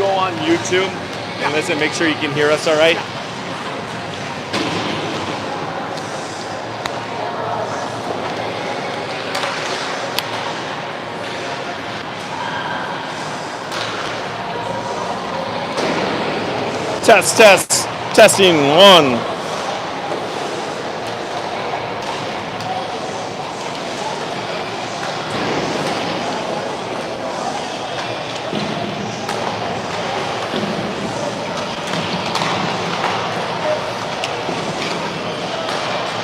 go on YouTube and listen, make sure you can hear us all right. Testing 1.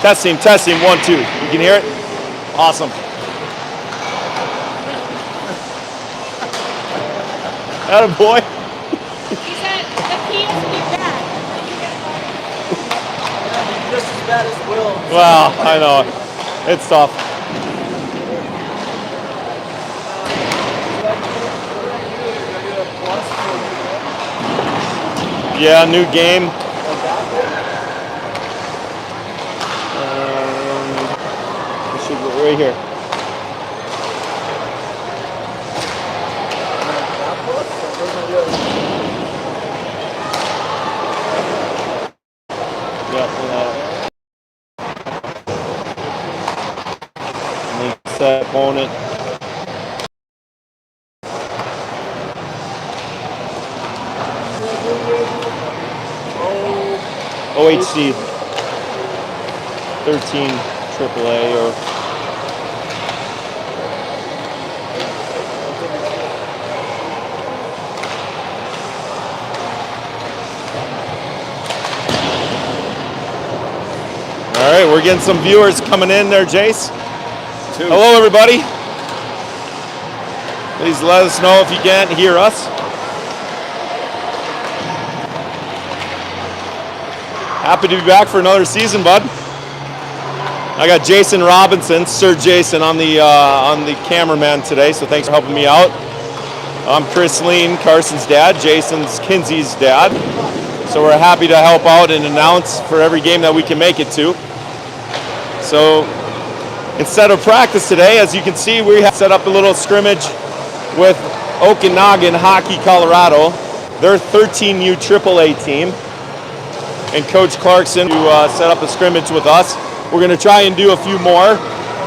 Testing 1, 2. You can hear it? Awesome. Attaboy. He said the key is to be bad. Just as bad as Will. Well, I know. It's tough. Yeah, new game. We should go right here. Set opponent. OHC 13 AAA or all right, we're getting some viewers coming in there, Jace. Hello, everybody. Please let us know if you can't hear us. Happy to be back for another season, bud. I got Jason Robinson, Sir Jason, on the cameraman today, so thanks for helping me out. I'm Chris Lean, Carson's dad, Jason's Kinsey's dad. So we're happy to help out and announce for every game that we can make it to. So instead of practice today, as you can see, we have set up a little scrimmage with Okanagan Hockey Colorado. They're 13U AAA team. And Coach Clarkson to set up a scrimmage with us. We're going to try and do a few more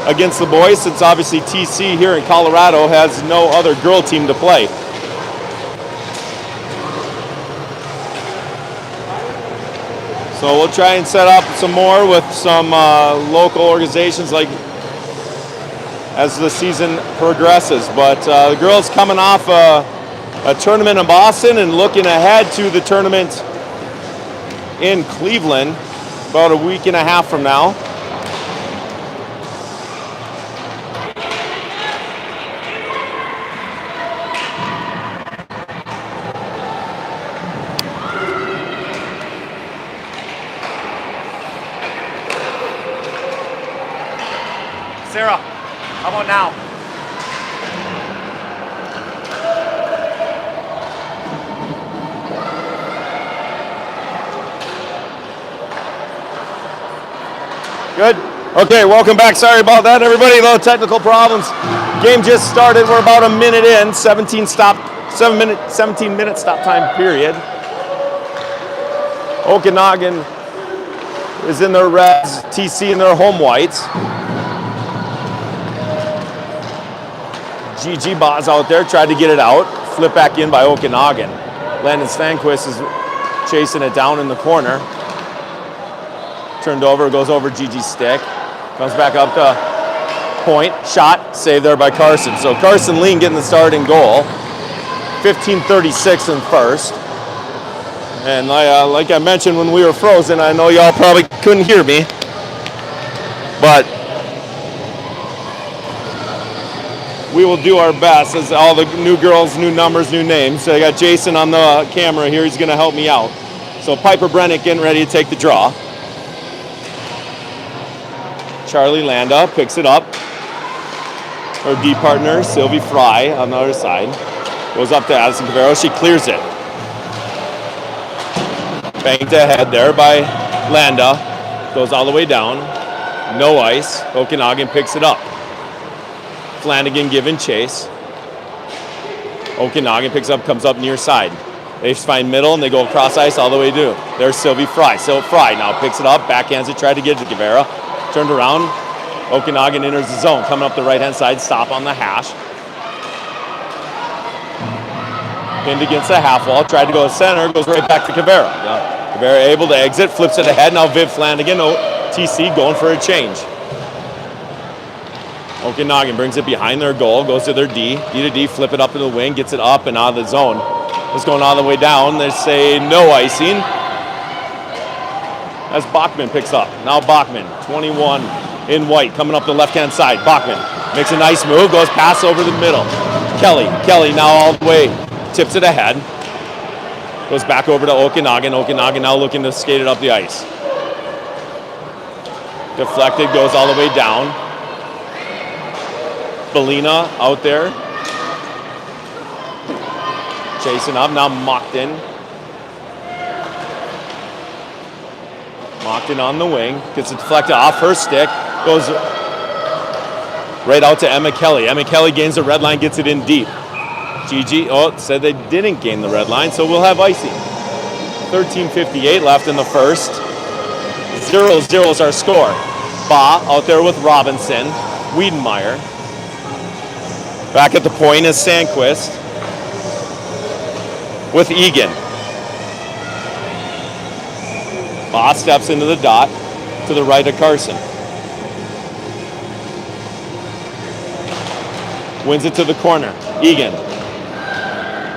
against the boys, since obviously TC here in Colorado has no other girl team to play. So we'll try and set up some more with some local organizations like as the season progresses. But the girls coming off a tournament in Boston and looking ahead to the tournament in Cleveland about a week and a half from now. Sarah, how about now? Good. Okay, welcome back. Sorry about that, everybody. Little technical problems. Game just started. We're about a minute in. 17 minute stop time period. Okanagan is in their reds, TC in their home whites. GG Boz out there, tried to get it out. Flip back in by Okanagan. Landon Stanquist is chasing it down in the corner. Turned over, goes over Gigi's stick. Comes back up to point. Shot, saved there by Carson. So Carson Lean getting the starting goal. 15:36 in first. And like I mentioned when we were frozen, I know y'all probably couldn't hear me, but we will do our best as all the new girls, new numbers, new names. So I got Jason on the camera here. He's going to help me out. So Piper Brennick getting ready to take the draw. Charlie Landa picks it up. Her D partner, Sylvie Fry, on the other side. Goes up to Addison Cavero. She clears it. Banked ahead there by Landa. Goes all the way down. No ice. Okanagan picks it up. Flanagan giving chase. Okanagan picks up, comes up near side. They find middle and they go across ice all the way to. There's Sylvie Fry. So Fry now picks it up, backhands it, tried to get it to Guevara. Turned around. Okanagan enters the zone. Coming up the right-hand side, stop on the hash. Pinned against the half wall. Tried to go to center, goes right back to Guevara. Now, Guevara able to exit, flips it ahead. Now Viv Flanagan, TC going for a change. Okanagan brings it behind their goal, goes to their D. D to D, flip it up to the wing, gets it up and out of the zone. It's going all the way down. They say no icing. As Bachman picks up. Now Bachman, 21 in white, coming up the left-hand side. Bachman makes a nice move, goes pass over the middle. Kelly now all the way, tips it ahead. Goes back over to Okanagan. Okanagan now looking to skate it up the ice. Deflected, goes all the way down. Belina out there. Chasing up, now Mockton. Mockton on the wing, gets it deflected off her stick, goes right out to Emma Kelly. Emma Kelly gains the red line, gets it in deep. Gigi, said they didn't gain the red line, so we'll have icing. 13:58 left in the first. 0-0 is our score. Ba out there with Robinson. Wiedenmeyer. Back at the point is Sandquist with Egan. Ba steps into the dot to the right of Carson. Wins it to the corner. Egan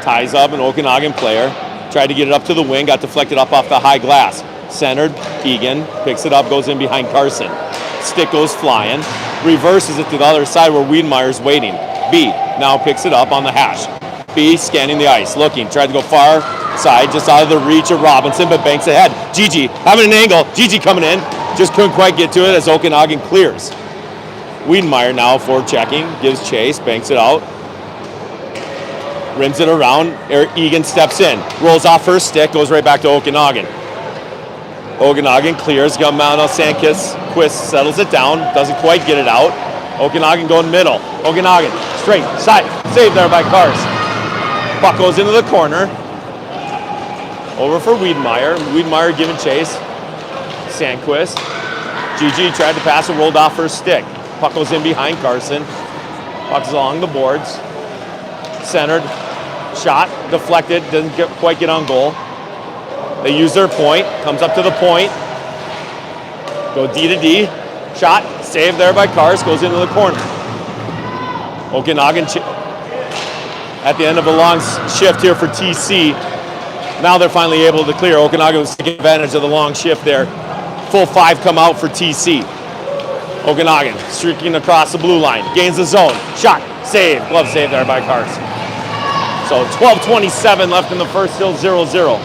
ties up an Okanagan player. Tried to get it up to the wing, got deflected up off the high glass. Centered, Egan picks it up, goes in behind Carson. Stick goes flying, reverses it to the other side where Wiedenmeyer's waiting. B now picks it up on the hash. B scanning the ice, looking, tried to go far side, just out of the reach of Robinson, but banks ahead. Gigi having an angle, Gigi coming in, just couldn't quite get to it as Okanagan clears. Wiedenmeyer now forward checking, gives chase, banks it out. Rims it around, Egan steps in, rolls off her stick, goes right back to Okanagan. Okanagan clears, Gamano Sandquist settles it down, doesn't quite get it out. Okanagan going middle. Okanagan straight, side, saved there by Cars. Puck goes into the corner. Over for Wiedenmeyer. Wiedenmeyer giving chase. Sandquist. Gigi tried to pass it, rolled off her stick. Puck goes in behind Carson. Puck's along the boards. Centered. Shot, deflected, doesn't quite get on goal. They use their point, comes up to the point. Go D to D. Shot, saved there by Cars, goes into the corner. Okanagan at the end of a long shift here for TC. Now they're finally able to clear. Okanagan was taking advantage of the long shift there. Full 5 come out for TC. Okanagan streaking across the blue line, gains the zone. Shot, save, glove save there by Cars. So 12:27 left in the first, still 0-0.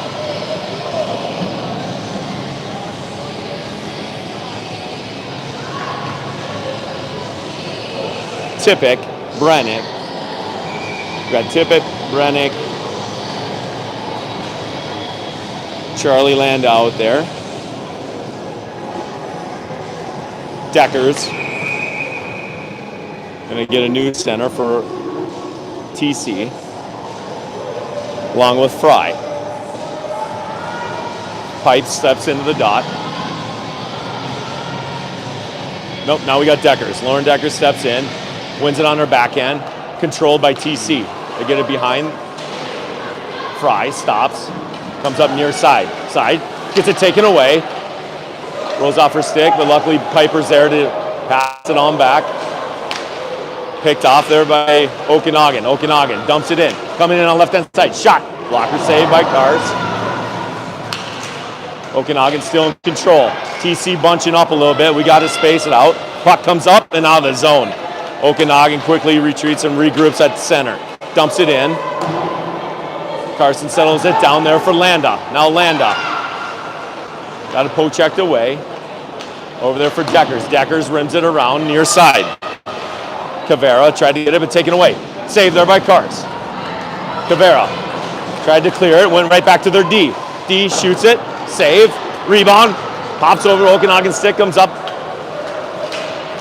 Tippett, Brennick. We got Tippett, Brennick, Charlie Landau out there. Deckers. Gonna get a new center for TC. Along with Fry. Pipe steps into the dot. Nope, now we got Deckers. Lauren Deckers steps in, wins it on her backhand, controlled by TC. They get it behind. Fry stops, comes up near side, gets it taken away, rolls off her stick, but luckily Piper's there to pass it on back. Picked off there by Okanagan. Okanagan dumps it in, coming in on left-hand side, shot, blocker saved by Cars. Okanagan still in control. TC bunching up a little bit, we got to space it out. Puck comes up and out of the zone. Okanagan quickly retreats and regroups at center. Dumps it in. Carson settles it down there for Landa. Now Landa. Got a poke checked away. Over there for Deckers. Deckers rims it around near side. Cavera tried to get it but taken away. Saved there by Cars. Cavera tried to clear it, went right back to their D. D shoots it, save, rebound, pops over Okanagan's stick, comes up.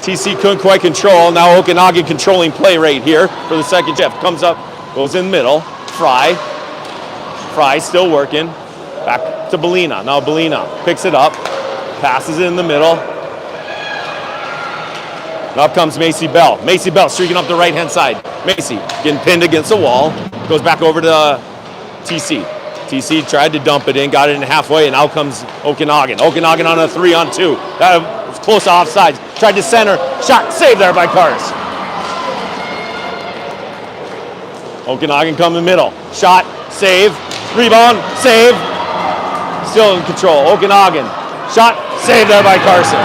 TC couldn't quite control. Now Okanagan controlling play right here for the second shift. Comes up, goes in middle. Fry Fry still working. Back to Belina. Now Belina picks it up, passes it in the middle. Up comes Macy Bell. Macy Bell streaking up the right-hand side. Macy getting pinned against the wall. Goes back over to TC. TC tried to dump it in, got it in halfway, and out comes Okanagan. Okanagan on a 3-on-2. That was close to offside. Tried to center. Shot saved there by Cars. Okanagan come in the middle. Shot, save, rebound, save. Still in control. Okanagan. Shot, saved there by Carson.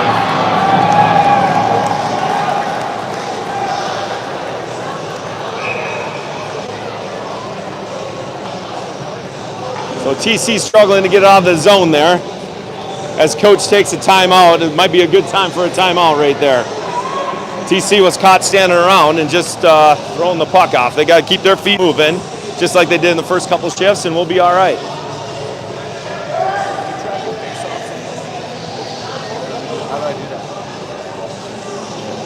So TC struggling to get out of the zone there. As coach takes a timeout, it might be a good time for a timeout right there. TC was caught standing around and just throwing the puck off. They got to keep their feet moving, just like they did in the first couple shifts, and we'll be all right. How do I do that?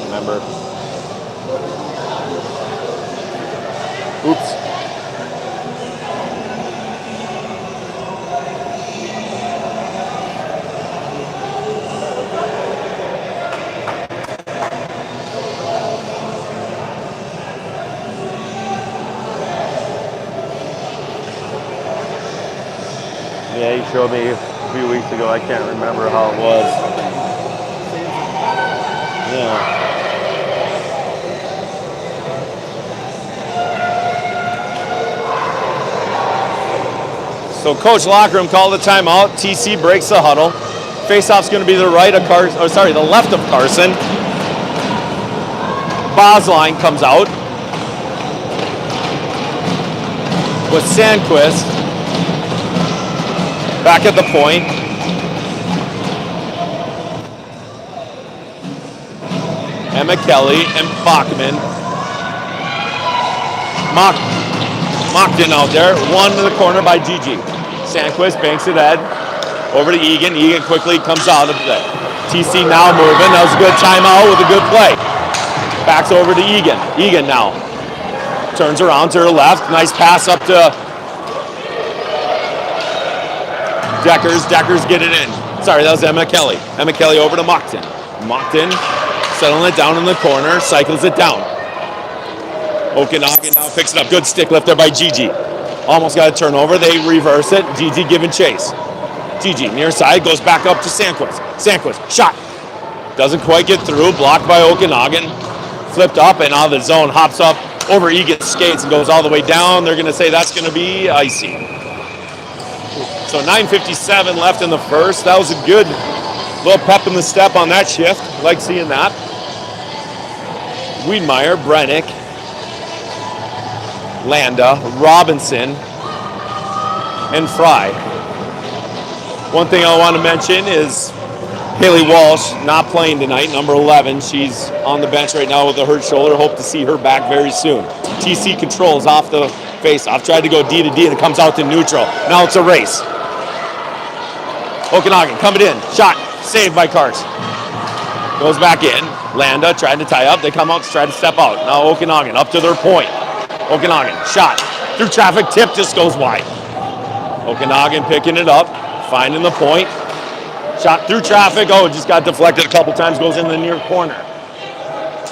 Remember. Oops. Yeah, he showed me a few weeks ago. I can't remember how it was. Yeah. So Coach locker room called the timeout. TC breaks the huddle. Faceoff's going to be the the left of Carson. Bosline comes out with Sandquist. Back at the point. Emma Kelly and Bachman. Mockton out there. One in the corner by Gigi. Sandquist banks it Ed. Over to Egan. Egan quickly comes out of the TC now moving. That was a good timeout with a good play. Backs over to Egan. Egan now. Turns around to her left. Nice pass up to Deckers get it in. Sorry, that was Emma Kelly. Emma Kelly over to Mockton. Mockton settling it down in the corner, cycles it down. Okanagan now picks it up. Good stick lift there by Gigi. Almost got a turnover. They reverse it. Gigi giving chase. Gigi near side goes back up to Sandquist. Sandquist shot. Doesn't quite get through. Blocked by Okanagan. Flipped up and out of the zone. Hops up over Egan's skates and goes all the way down. They're going to say that's going to be icy. So 9:57 left in the first. That was a good little pep in the step on that shift. Like seeing that. Wiedmeyer, Brennick, Landa, Robinson, and Fry. One thing I want to mention is Haley Walsh not playing tonight, number 11. She's on the bench right now with a hurt shoulder. Hope to see her back very soon. TC controls off the face-off. Tried to go D to D and it comes out to neutral. Now it's a race. Okanagan coming in. Shot. Saved by Cars. Goes back in. Landa trying to tie up. They come out to try to step out. Now Okanagan up to their point. Okanagan. Shot. Through traffic. Tip just goes wide. Okanagan picking it up. Finding the point. Shot through traffic. Oh, it just got deflected a couple times. Goes in the near corner.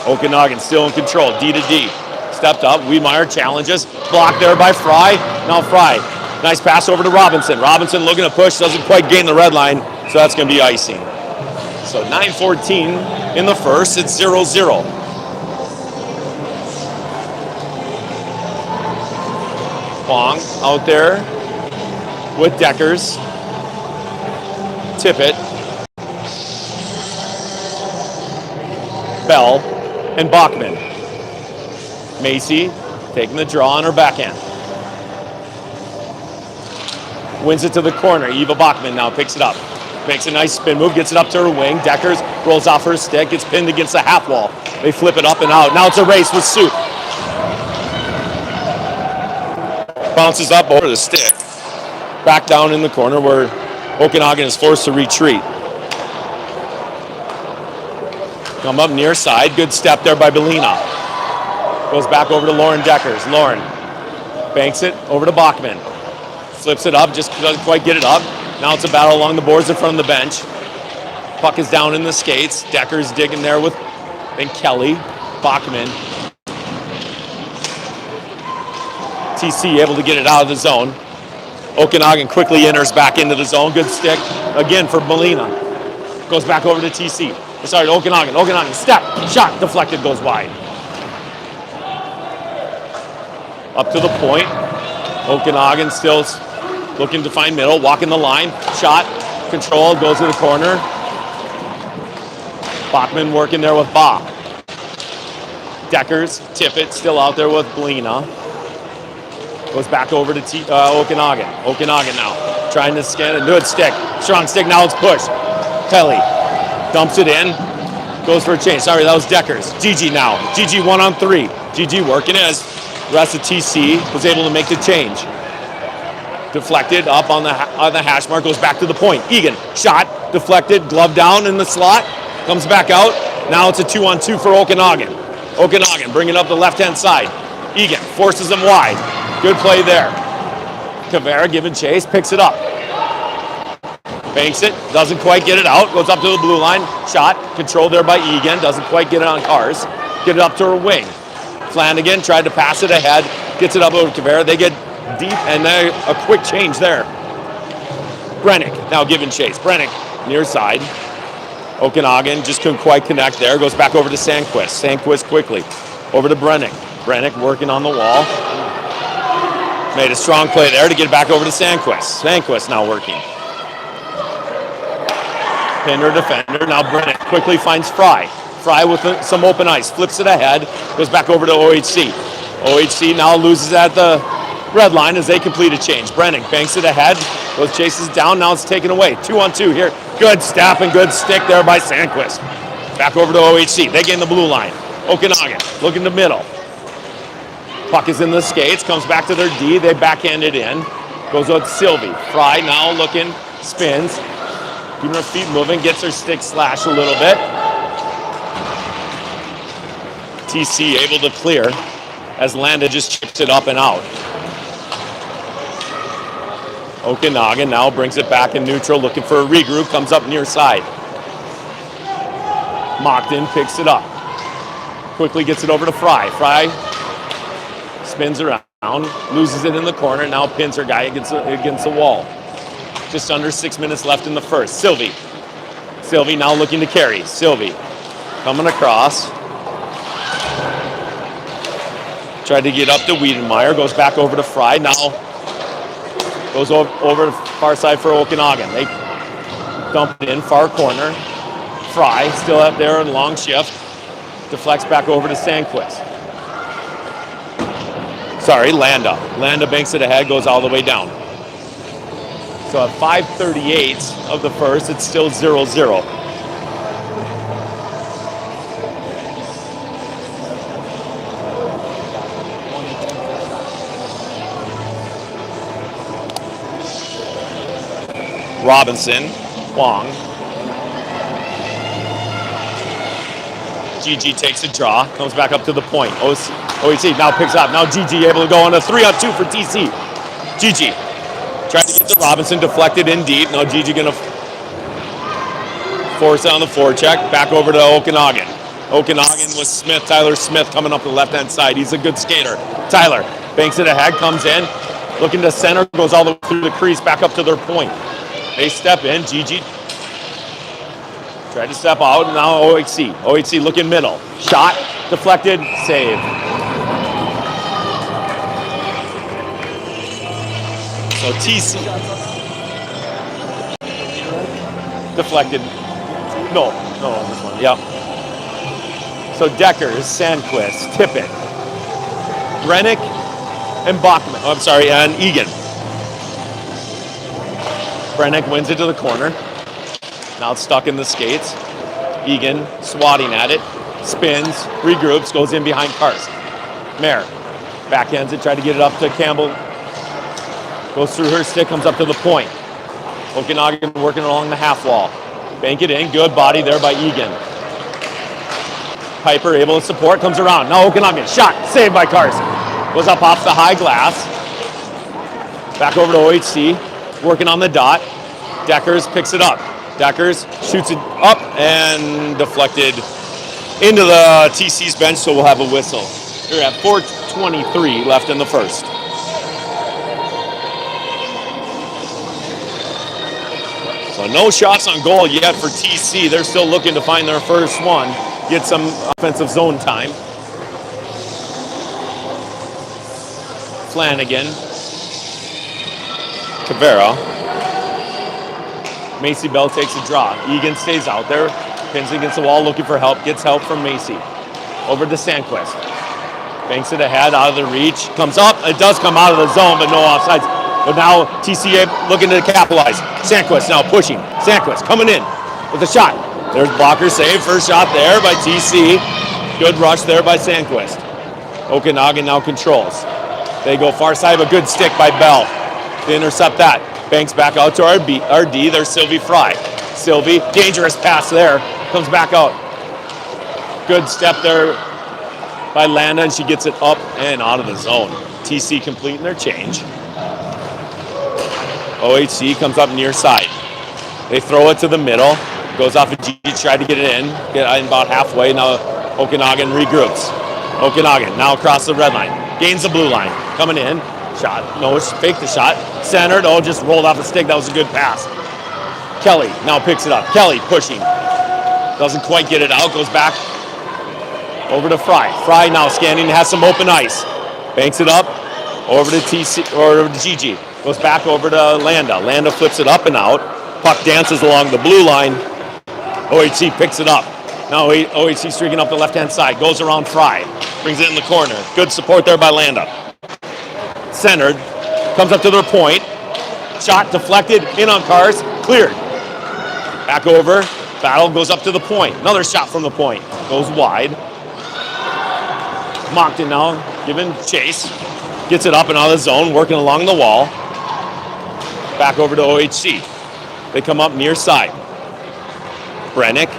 Okanagan still in control. D to D. Stepped up. Wiedmeyer challenges. Blocked there by Fry. Now Fry. Nice pass over to Robinson. Robinson looking to push. Doesn't quite gain the red line. So that's going to be icing. So 9:14 in the first. It's 0-0. Wong out there with Deckers. Tippett. Bell and Bachman. Macy taking the draw on her backhand. Wins it to the corner. Eva Bachman now picks it up. Makes a nice spin move, gets it up to her wing. Deckers rolls off her stick, gets pinned against the half wall. They flip it up and out. Now it's a race with Soup. Bounces up over the stick. Back down in the corner where Okanagan is forced to retreat. Come up near side. Good step there by Belina. Goes back over to Lauren Deckers. Lauren banks it over to Bachman. Flips it up, just doesn't quite get it up. Now it's a battle along the boards in front of the bench. Puck is down in the skates. Decker's digging there with and Kelly. Bachman. TC able to get it out of the zone. Okanagan quickly enters back into the zone. Good stick again for Molina. Goes back over to TC. Sorry, Okanagan. Okanagan, step, shot, deflected, goes wide. Up to the point. Okanagan still looking to find middle, walking the line. Shot, controlled, goes to the corner. Bachman working there with Ba. Deckers, Tippett still out there with Molina. Goes back over to Okanagan. Okanagan now trying to skin a good stick. Strong stick, now it's pushed. Kelly dumps it in. Goes for a change. Sorry, that was Deckers. GG now. GG 1-on-3. GG working as the rest of TC was able to make the change. Deflected up on the hash mark. Goes back to the point. Egan, shot, deflected, glove down in the slot. Comes back out. Now it's a 2-on-2 for Okanagan. Okanagan bringing up the left-hand side. Egan forces him wide. Good play there. Kavera giving chase, picks it up. Banks it, doesn't quite get it out. Goes up to the blue line. Shot, controlled there by Egan. Doesn't quite get it on Cars. Get it up to her wing. Flanagan tried to pass it ahead. Gets it up over to Kavera. They get deep and a quick change there. Brennick now giving chase. Brennick near side. Okanagan just couldn't quite connect there. Goes back over to Sandquist. Sandquist quickly over to Brennick. Brennick working on the wall. Made a strong play there to get back over to Sandquist. Sandquist now working. Pinner defender. Now Brennick quickly finds Fry. Fry with some open ice. Flips it ahead. Goes back over to OHC. OHC now loses at the red line as they complete a change. Brennick banks it ahead. Goes chases down. Now it's taken away. 2-on-2 here. Good step and good stick there by Sandquist. Back over to OHC. They gain the blue line. Okanagan looking to middle. Puck is in the skates. Comes back to their D. They backhand it in. Goes out to Sylvie. Fry now looking. Spins. Keeping her feet moving. Gets her stick slashed a little bit. TC able to clear as Landa just chips it up and out. Okanagan now brings it back in neutral, looking for a regroup, comes up near side. Mockton picks it up. Quickly gets it over to Fry. Fry spins around, loses it in the corner, now pins her guy against the wall. Just under 6 minutes left in the first. Sylvie now looking to carry. Sylvie coming across. Tried to get up to Wiedenmeyer, goes back over to Fry. Now goes over to far side for Okanagan. They dump it in, far corner. Fry still up there in long shift. Deflects back over to Sandquist. Sorry, Landa. Landa banks it ahead, goes all the way down. So at 5:38 of the first, it's still 0-0. Robinson, Huang. GG takes a draw, comes back up to the point. OHC now picks up. Now GG able to go on a 3-on-2 for TC. GG tried to get to Robinson, deflected in deep. Now GG gonna force it on the forecheck. Back over to Okanagan. Okanagan with Smith, Tyler Smith coming up the left-hand side. He's a good skater. Tyler banks it ahead, comes in, looking to center, goes all the way through the crease, back up to their point. They step in. GG tried to step out. Now OHC. OHC looking middle. Shot. Deflected. Save. So TC. Deflected. No, this one. Yep. So Deckers, Sandquist, Tippett, Brennick, and Bachman. Oh, I'm sorry, and Egan. Brennick wins it to the corner. Now it's stuck in the skates. Egan swatting at it. Spins, regroups, goes in behind Carson. Mayer backhands it, tried to get it up to Campbell. Goes through her stick, comes up to the point. Okanagan working along the half wall. Bank it in, good body there by Egan. Piper able to support, comes around. Now Okanagan, shot, saved by Carson. Goes up off the high glass. Back over to OHC, working on the dot. Deckers picks it up. Deckers shoots it up and deflected into the TC's bench, so we'll have a whistle. We're at 4:23 left in the first. So no shots on goal yet for TC. They're still looking to find their first one, get some offensive zone time. Flanagan. Cabrera. Macy Bell takes a draw. Egan stays out there, pins against the wall looking for help, gets help from Macy. Over to Sandquist. Banks it ahead, out of the reach. Comes up, it does come out of the zone, but no offsides. But now TCA looking to capitalize. Sandquist now pushing. Sandquist coming in with a shot. There's blocker save, first shot there by TC. Good rush there by Sandquist. Okanagan now controls. They go far side, a good stick by Bell to intercept that. Banks back out to RD. There's Sylvie Fry. Sylvie, dangerous pass there. Comes back out. Good step there by Landa, and she gets it up and out of the zone. TC completing their change. OHC comes up near side. They throw it to the middle. Goes off of G, tried to get it in. Get in about halfway. Now Okanagan regroups. Okanagan now across the red line. Gains the blue line. Coming in. Shot. No, it's faked the shot. Centered. Oh, just rolled off a stick. That was a good pass. Kelly now picks it up. Kelly pushing. Doesn't quite get it out. Goes back over to Fry. Fry now scanning. Has some open ice. Banks it up. Over to TC or over to Gigi. Goes back over to Landa. Landa flips it up and out. Puck dances along the blue line. OHC picks it up. Now OHC streaking up the left-hand side. Goes around Fry. Brings it in the corner. Good support there by Landa. Centered. Comes up to their point. Shot deflected. In on cars. Cleared. Back over. Battle goes up to the point. Another shot from the point. Goes wide. Moncton now giving chase. Gets it up and out of the zone. Working along the wall. Back over to OHC. They come up near side. Brennick.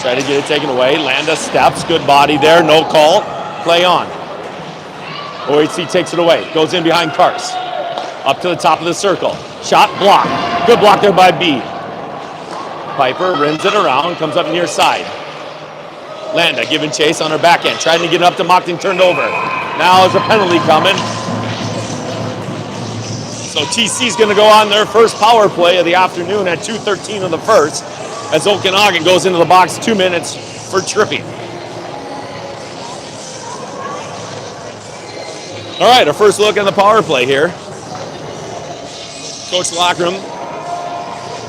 Try to get it taken away. Landa steps. Good body there. No call. Play on. OHC takes it away. Goes in behind Cars. Up to the top of the circle. Shot blocked. Good block there by B. Piper rims it around. Comes up near side. Landa giving chase on her backhand. Trying to get it up to Moncton. Turned over. Now is a penalty coming. So TC's going to go on their first power play of the afternoon at 2:13 of the first as Okanagan goes into the box 2 minutes for tripping. All right, our first look at the power play here. Coach Lockram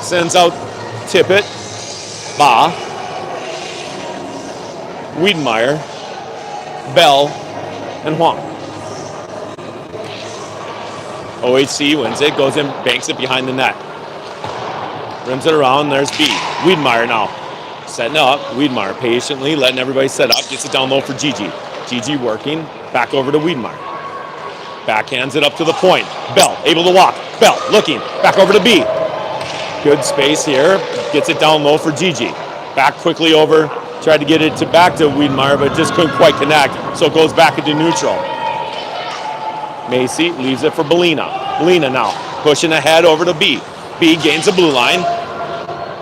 sends out Tippett, Ba, Wiedemeyer, Bell, and Huang. OHC wins it, goes in, banks it behind the net. Rims it around, there's B. Wiedemeyer now. Setting up, Wiedemeyer patiently letting everybody set up, gets it down low for Gigi. Gigi working, back over to Wiedemeyer. Backhands it up to the point. Bell, able to walk. Bell, looking, back over to B. Good space here, gets it down low for Gigi. Back quickly over, tried to get it back to Wiedemeyer, but just couldn't quite connect, so it goes back into neutral. Macy leaves it for Belina. Belina now pushing ahead over to B. B gains the blue line.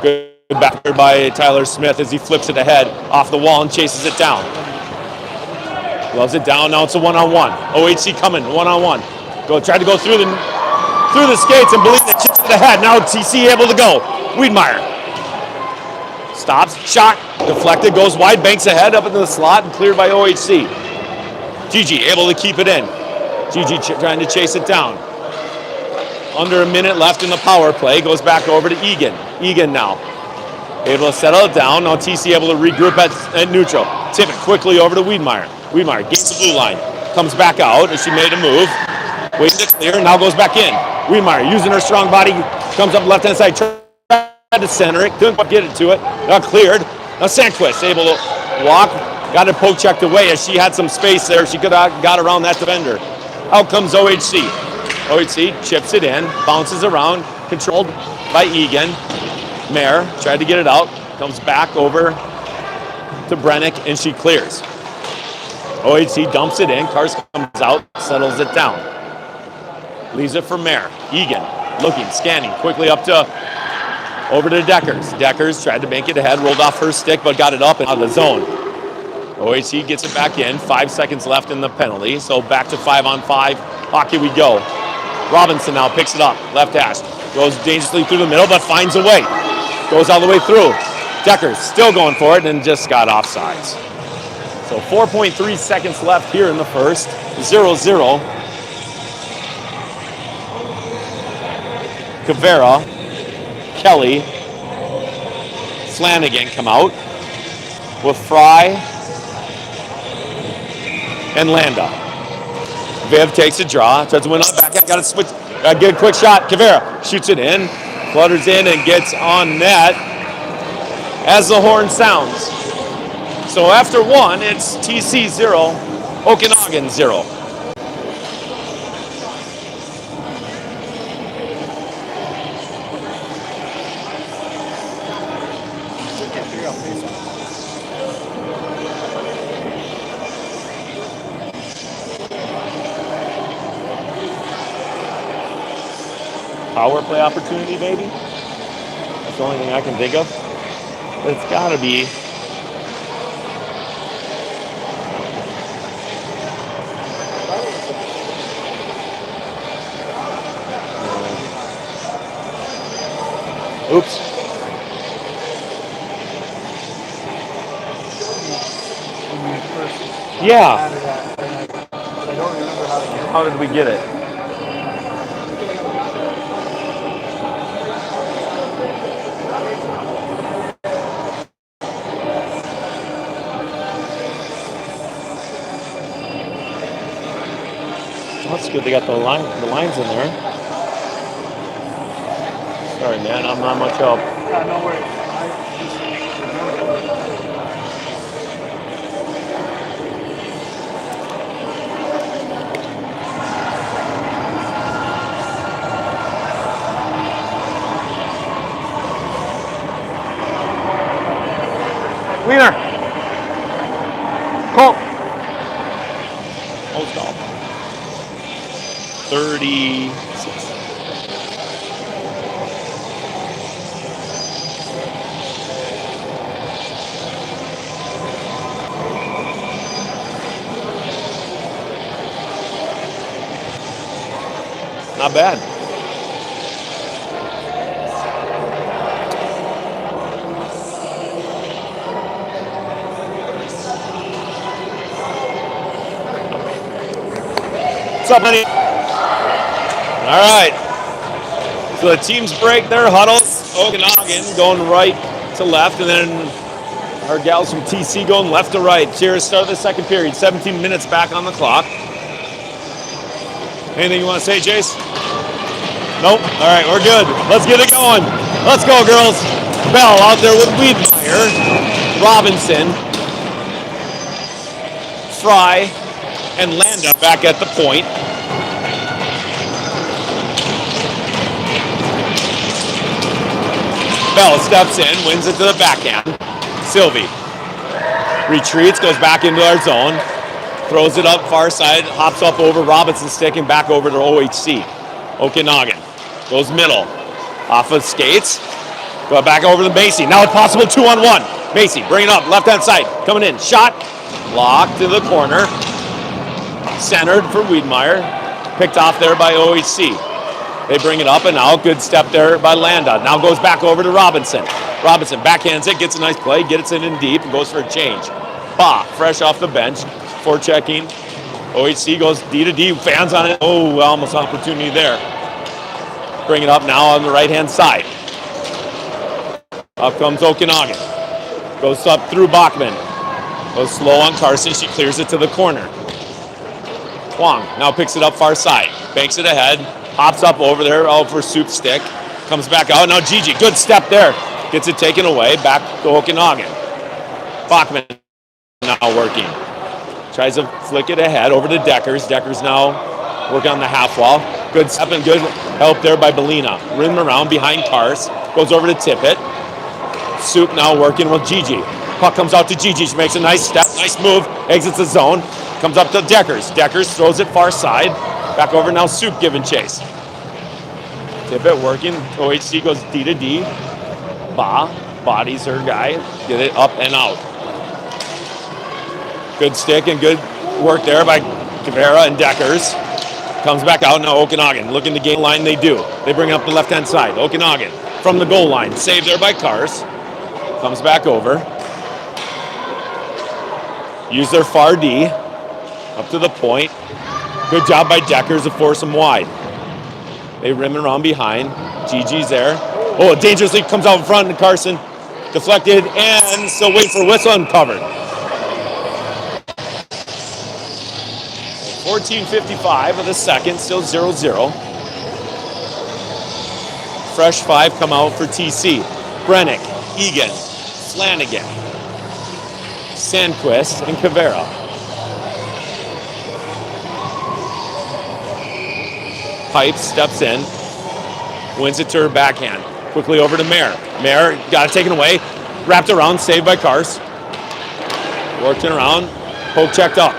Good backer by Tyler Smith as he flips it ahead off the wall and chases it down. Loves it down. Now it's a one-on-one. OHC coming one-on-one. Tried to go through the skates and Belina chips it ahead. Now TC able to go. Wiedemeyer stops. Shot deflected. Goes wide. Banks ahead up into the slot and cleared by OHC. Gigi able to keep it in. Gigi trying to chase it down. Under a minute left in the power play. Goes back over to Egan. Egan now able to settle it down. Now TC able to regroup at neutral. Tippett quickly over to Wiedemeyer. Wiedemeyer gets the blue line. Comes back out as she made a move. Waiting to clear. Now goes back in. Wiedemeyer using her strong body. Comes up left-hand side. Tried to center it. Couldn't quite get it to it. Now cleared. Now Sandquist able to walk. Got it poke checked away as she had some space there. She could have got around that defender. Out comes OHC. OHC chips it in, bounces around, controlled by Egan. Mayer tried to get it out, comes back over to Brennick, and she clears. OHC dumps it in, Cars comes out, settles it down. Leaves it for Mayer. Egan looking, scanning, quickly up to, over to Deckers. Deckers tried to make it ahead, rolled off her stick, but got it up and out of the zone. OHC gets it back in, 5 seconds left in the penalty, so back to 5-on-5. Hockey we go. Robinson now picks it up, left hash. Goes dangerously through the middle, but finds a way. Goes all the way through. Deckers still going for it and just got offsides. So 4.3 seconds left here in the first, 0-0. Cavera, Kelly, Flanagan come out with Fry and Landa. Viv takes a draw, tries to win on the back end, got to switch, a good quick shot. Cavera shoots it in, flutters in and gets on net as the horn sounds. So after one, it's TC 0, Okanagan 0. Power play opportunity, maybe? That's the only thing I can think of. But it's got to be. Oops. Yeah. I don't remember how to get it. How did we get it? That's good. They got the lines in there. Sorry, man. I'm not much help. Yeah, no worries. Wiener. Colt. Hold on. 36. Not bad. What's up, buddy? All right. So the teams break their huddles. Okanagan going right to left, and then our gals from TC going left to right. Cheers. Start of the second period. 17 minutes back on the clock. Anything you want to say, Jace? Nope. All right, we're good. Let's get it going. Let's go, girls. Bell out there with Wiedmeyer, Robinson, Fry, and Landa back at the point. Bell steps in, wins it to the backhand. Sylvie retreats, goes back into our zone, throws it up far side, hops up over Robinson's stick and back over to OHC. Okanagan goes middle, off of skates, go back over to Macy. Now it's possible 2-on-1. Macy, bring it up, left hand side, coming in, shot, blocked to the corner, centered for Wiedmeyer, picked off there by OHC. They bring it up and out. Good step there by Landa. Now goes back over to Robinson. Robinson backhands it, gets a nice play, gets it in deep, and goes for a change. Bah, fresh off the bench, forechecking. OHC goes D to D, fans on it. Oh, almost opportunity there. Bring it up now on the right-hand side. Up comes Okanagan. Goes up through Bachman. Goes slow on Carson. She clears it to the corner. Huang now picks it up far side. Banks it ahead. Hops up over there out for Soup's stick. Comes back out. Now Gigi, good step there. Gets it taken away. Back to Okanagan. Bachman now working. Tries to flick it ahead over to Deckers. Deckers now working on the half wall. Good step and good help there by Belina. Rim around behind Cars. Goes over to Tippett. Soup now working with Gigi. Puck comes out to Gigi. She makes a nice step. Nice move. Exits the zone. Comes up to Deckers. Deckers throws it far side. Back over now, Soup giving chase. Tippett working. OHC goes D to D. Bodies her guy. Get it up and out. Good stick and good work there by Guevara and Deckers. Comes back out now. Okanagan looking to gain line. They do. They bring it up the left-hand side. Okanagan from the goal line. Saved there by Cars. Comes back over. Use their far D. Up to the point. Good job by Deckers to force them wide. They rim around behind. Gigi's there. Oh, dangerously comes out in front and Carson deflected and still wait for whistle and covered. 14:55 of the second, still 0-0. Fresh 5 come out for TC. Brennick, Egan, Flanagan, Sandquist, and Cavera. Pipes steps in, wins it to her backhand. Quickly over to Mayer. Mayer got it taken away, wrapped around, saved by Cars. Working around, poke checked up.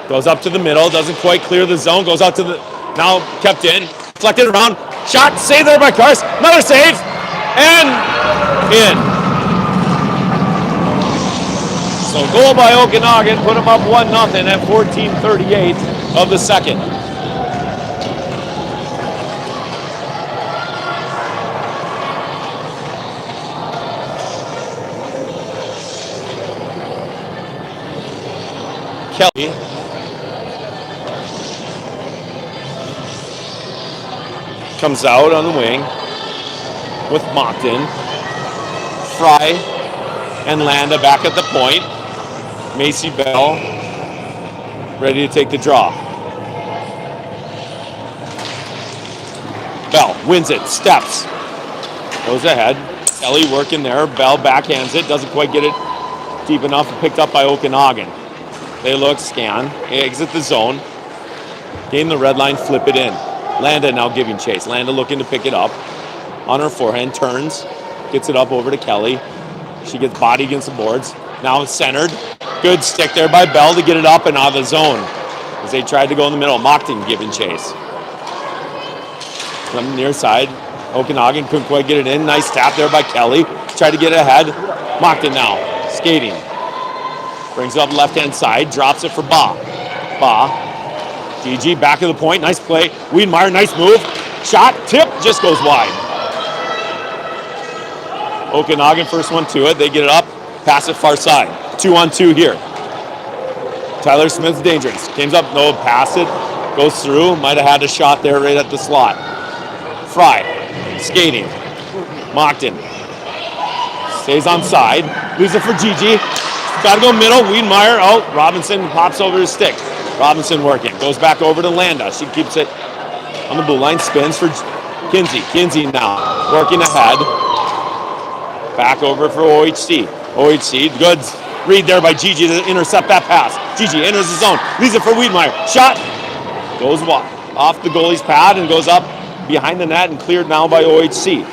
Goes up to the middle, doesn't quite clear the zone, goes out to the, now kept in, deflected around, shot, saved there by Cars, another save, and in. So goal by Okanagan, put them up 1-0 at 14:38 of the second. Kelly comes out on the wing with Moncton. Fry and Landa back at the point. Macy Bell ready to take the draw. Bell wins it, steps, goes ahead. Kelly working there. Bell backhands it, doesn't quite get it deep enough, picked up by Okanagan. They look, scan, exit the zone, gain the red line, flip it in. Landa now giving chase. Landa looking to pick it up on her forehand, turns, gets it up over to Kelly. She gets body against the boards. Now it's centered. Good stick there by Bell to get it up and out of the zone as they tried to go in the middle. Moncton giving chase. From the near side, Okanagan couldn't quite get it in. Nice tap there by Kelly. Tried to get ahead. Moncton now skating. Brings it up left-hand side, drops it for Ba. GG back of the point, nice play. Wiedemeyer, nice move. Shot, tip, just goes wide. Okanagan first one to it. They get it up, pass it far side. 2-on-2 here. Tyler Smith's dangerous. Comes up, no, pass it, goes through. Might have had a shot there right at the slot. Fry, skating. Moncton stays on side, leaves it for Gigi. Got to go middle. Wiedemeyer out. Robinson pops over his stick. Robinson working. Goes back over to Landa. She keeps it on the blue line. Spins for Kinsey. Kinsey now working ahead. Back over for OHC. OHC. Good read there by Gigi to intercept that pass. Gigi enters the zone. Leaves it for Wiedemeyer. Shot. Goes off the goalie's pad and goes up behind the net and cleared now by OHC.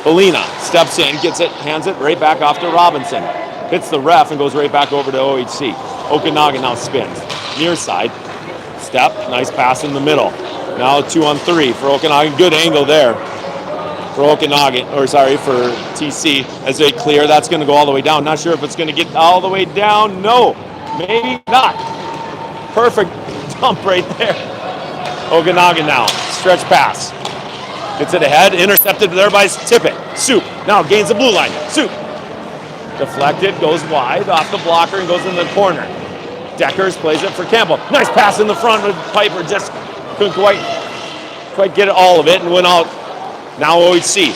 Belina steps in. Gets it. Hands it right back off to Robinson. Hits the ref and goes right back over to OHC. Okanagan now spins. Near side. Step. Nice pass in the middle. Now 2-on-3 for Okanagan. Good angle there for Okanagan, or sorry, for TC as they clear. That's going to go all the way down. Not sure if it's going to get all the way down. No, maybe not. Perfect dump right there. Okanagan now. Stretch pass. Gets it ahead. Intercepted there by Tippett. Soup. Now gains the blue line. Soup. Deflected, goes wide off the blocker and goes in the corner. Deckers plays it for Campbell. Nice pass in the front with Piper, just couldn't quite get all of it and went out. Now OHC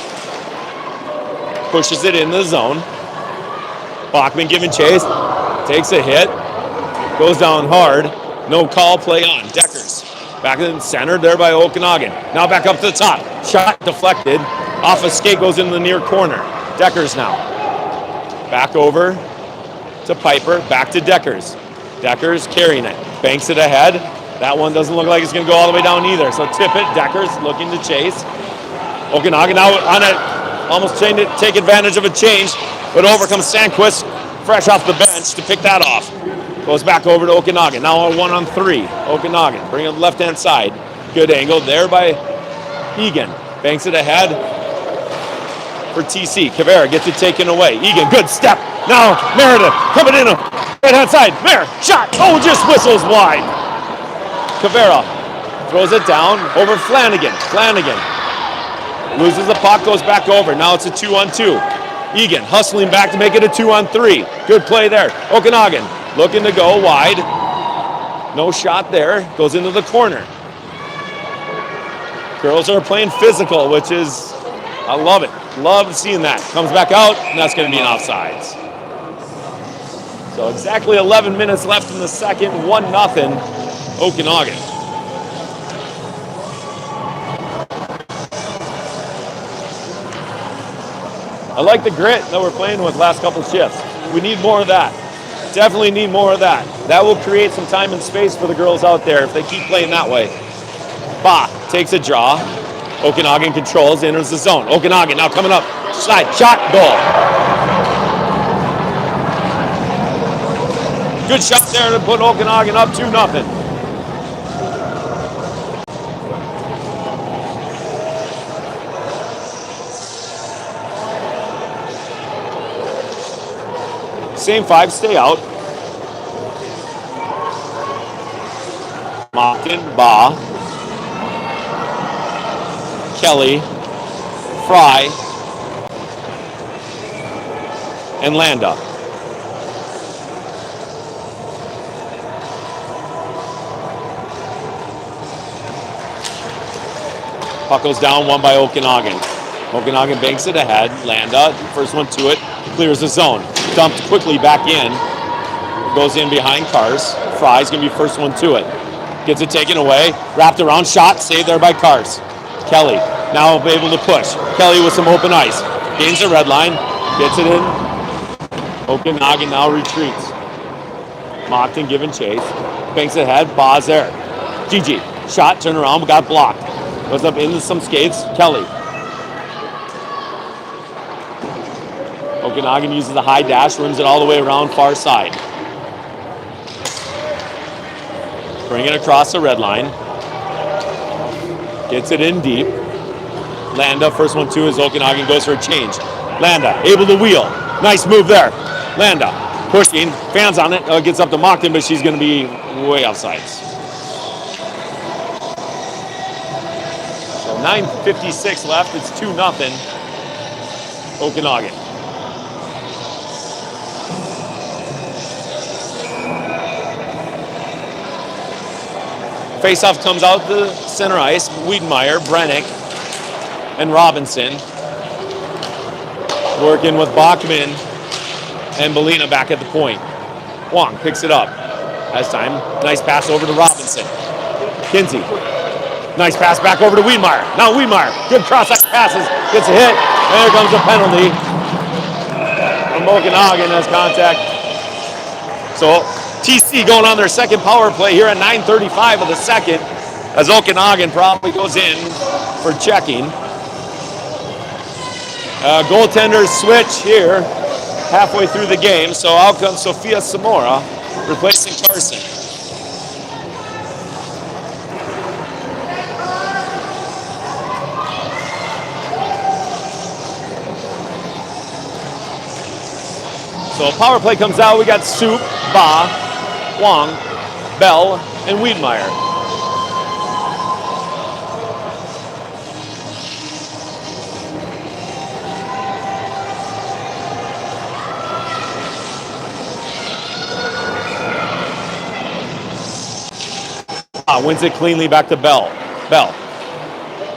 pushes it in the zone. Bachman giving chase, takes a hit, goes down hard. No call, play on. Deckers back in the center there by Okanagan. Now back up to the top. Shot deflected. Off a skate goes into the near corner. Deckers now. Back over to Piper, back to Deckers. Deckers carrying it, banks it ahead. That one doesn't look like it's going to go all the way down either. So Tippett, Deckers looking to chase. Okanagan now on it, almost trying to take advantage of a change, but over comes Sandquist, fresh off the bench to pick that off. Goes back over to Okanagan. Now a 1-on-3. Okanagan, bring it left-hand side. Good angle there by Egan. Banks it ahead for TC. Kavera gets it taken away. Egan, good step. Now Meredith coming in right-hand side. Mer, shot. Oh, just whistles wide. Kavera throws it down over Flanagan. Flanagan loses the puck, goes back over. Now it's a 2-on-2. Egan hustling back to make it a 2-on-3. Good play there. Okanagan looking to go wide. No shot there. Goes into the corner. Girls are playing physical, which is, I love it. Love seeing that. Comes back out, and that's going to be an offsides. So exactly 11 minutes left in the second. 1-0 Okanagan. I like the grit that we're playing with last couple shifts. We need more of that. Definitely need more of that. That will create some time and space for the girls out there if they keep playing that way. Ba takes a draw. Okanagan controls, enters the zone. Okanagan now coming up. Slide, shot, goal. Good shot there to put Okanagan up 2-0. Same five, stay out. Mockton, Ba, Kelly, Fry, and Landa. Puck goes down, won by Okanagan. Okanagan banks it ahead. Landa, first one to it, clears the zone. Dumped quickly back in. Goes in behind Cars. Fry's going to be first one to it. Gets it taken away. Wrapped around, shot, saved there by Cars. Kelly now able to push. Kelly with some open ice. Gains the red line. Gets it in. Okanagan now retreats. Mockton giving chase. Banks ahead. Ba's there. Gigi. Shot, turn around, got blocked. Goes up into some skates. Kelly. Okanagan uses the high dash, runs it all the way around far side. Bring it across the red line. Gets it in deep. Landa, first one to is Okanagan goes for a change. Landa, able to wheel. Nice move there. Landa, pushing, fans on it. Gets up to Mockton, but she's going to be way offsides. So 9:56 left. It's 2-0 Okanagan. Faceoff comes out the center ice. Wiedemeyer, Brennick, and Robinson. Working with Bachman and Belina back at the point. Wong picks it up. Last time, nice pass over to Robinson. Kinsey, nice pass back over to Wiedemeyer. Now Wiedemeyer, good cross-ice passes, gets a hit. There comes a penalty from Okanagan as contact. So TC going on their second power play here at 9:35 of the second, as Okanagan probably goes in for checking. Goaltenders switch here halfway through the game, so out comes Sophia Zamora replacing Carson. So power play comes out. We got Soup, Ba, Wong, Bell, and Wiedemeyer. Wins it cleanly back to Bell. Bell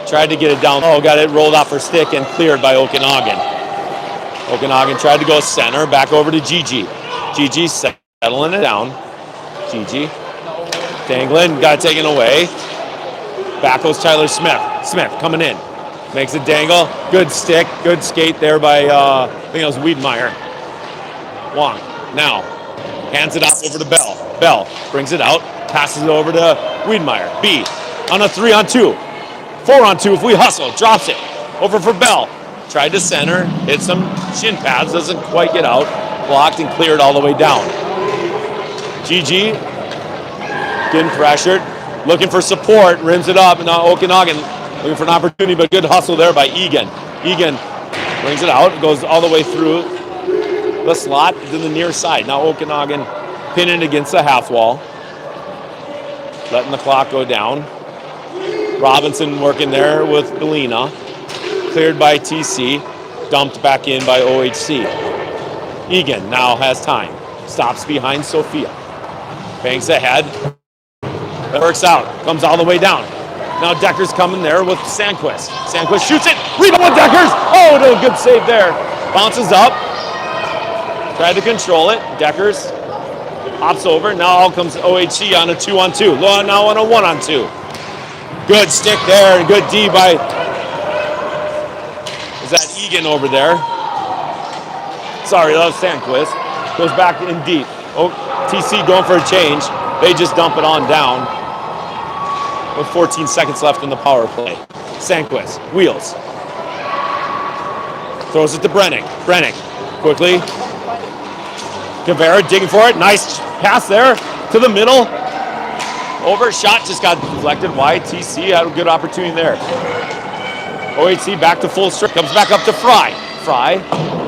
tried to get it down. Oh, got it rolled off her stick and cleared by Okanagan. Okanagan tried to go center, back over to Gigi. Gigi settling it down. Gigi dangling, got it taken away. Back goes Tyler Smith. Smith coming in, makes it dangle. Good stick, good skate there by, I think it was Wiedemeyer. Wong now hands it off over to Bell. Bell brings it out, passes it over to Wiedemeyer. B on a 3-on-2. 4-on-2 if we hustle. Drops it over for Bell. Tried to center, hit some shin pads, doesn't quite get out. Blocked and cleared all the way down. GG getting pressured, looking for support, rims it up, and now Okanagan looking for an opportunity, but good hustle there by Egan. Egan brings it out, goes all the way through the slot to the near side. Now Okanagan pinning against the half wall, letting the clock go down. Robinson working there with Belina, cleared by TC, dumped back in by OHC. Egan now has time, stops behind Sophia, banks ahead, that works out, comes all the way down. Now Decker's coming there with Sandquist. Sandquist shoots it, rebound with Deckers. Oh, no, good save there. Bounces up, tried to control it. Deckers hops over. Now out comes OHC on a 2-on-2. Now on a 1-on-2. Good stick there and good D by, is that Egan over there? Sorry, that was Sandquist. Goes back in deep. Oh, TC going for a change. They just dump it on down with 14 seconds left in the power play. Sandquist, wheels. Throws it to Brennick. Brennick, quickly. Guevara digging for it. Nice pass there to the middle. Over, shot just got deflected wide. TC had a good opportunity there. OHC back to full strength. Comes back up to Fry. Fry,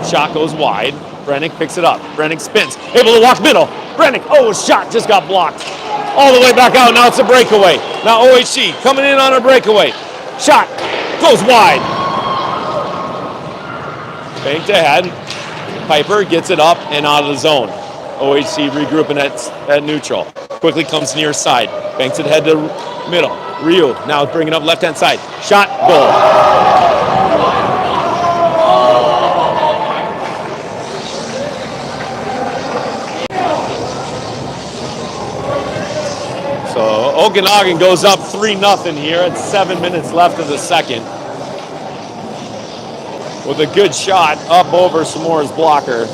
shot goes wide. Brennick picks it up. Brennick spins. Able to walk middle. Brennick, oh, shot just got blocked. All the way back out. Now it's a breakaway. Now OHC coming in on a breakaway. Shot goes wide. Banked ahead. Piper gets it up and out of the zone. OHC regrouping at neutral. Quickly comes near side. Banks it head to middle. Ryu now bringing up left-hand side. Shot, goal. So Okanagan goes up 3-0 here at 7 minutes left of the second. With a good shot up over Samora's blocker.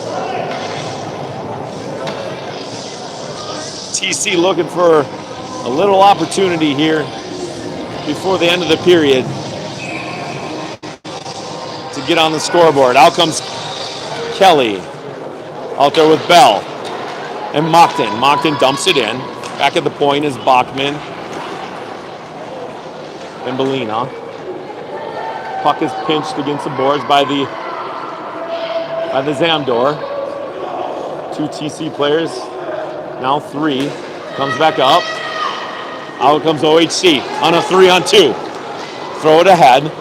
TC looking for a little opportunity here before the end of the period to get on the scoreboard. Out comes Kelly out there with Bell and Mockton. Mockton dumps it in. Back at the point is Bachman and Belina. Puck is pinched against the boards by the Zamdor. 2 TC players, now 3. Comes back up. Out comes OHC on a 3-on-2. Throw it ahead.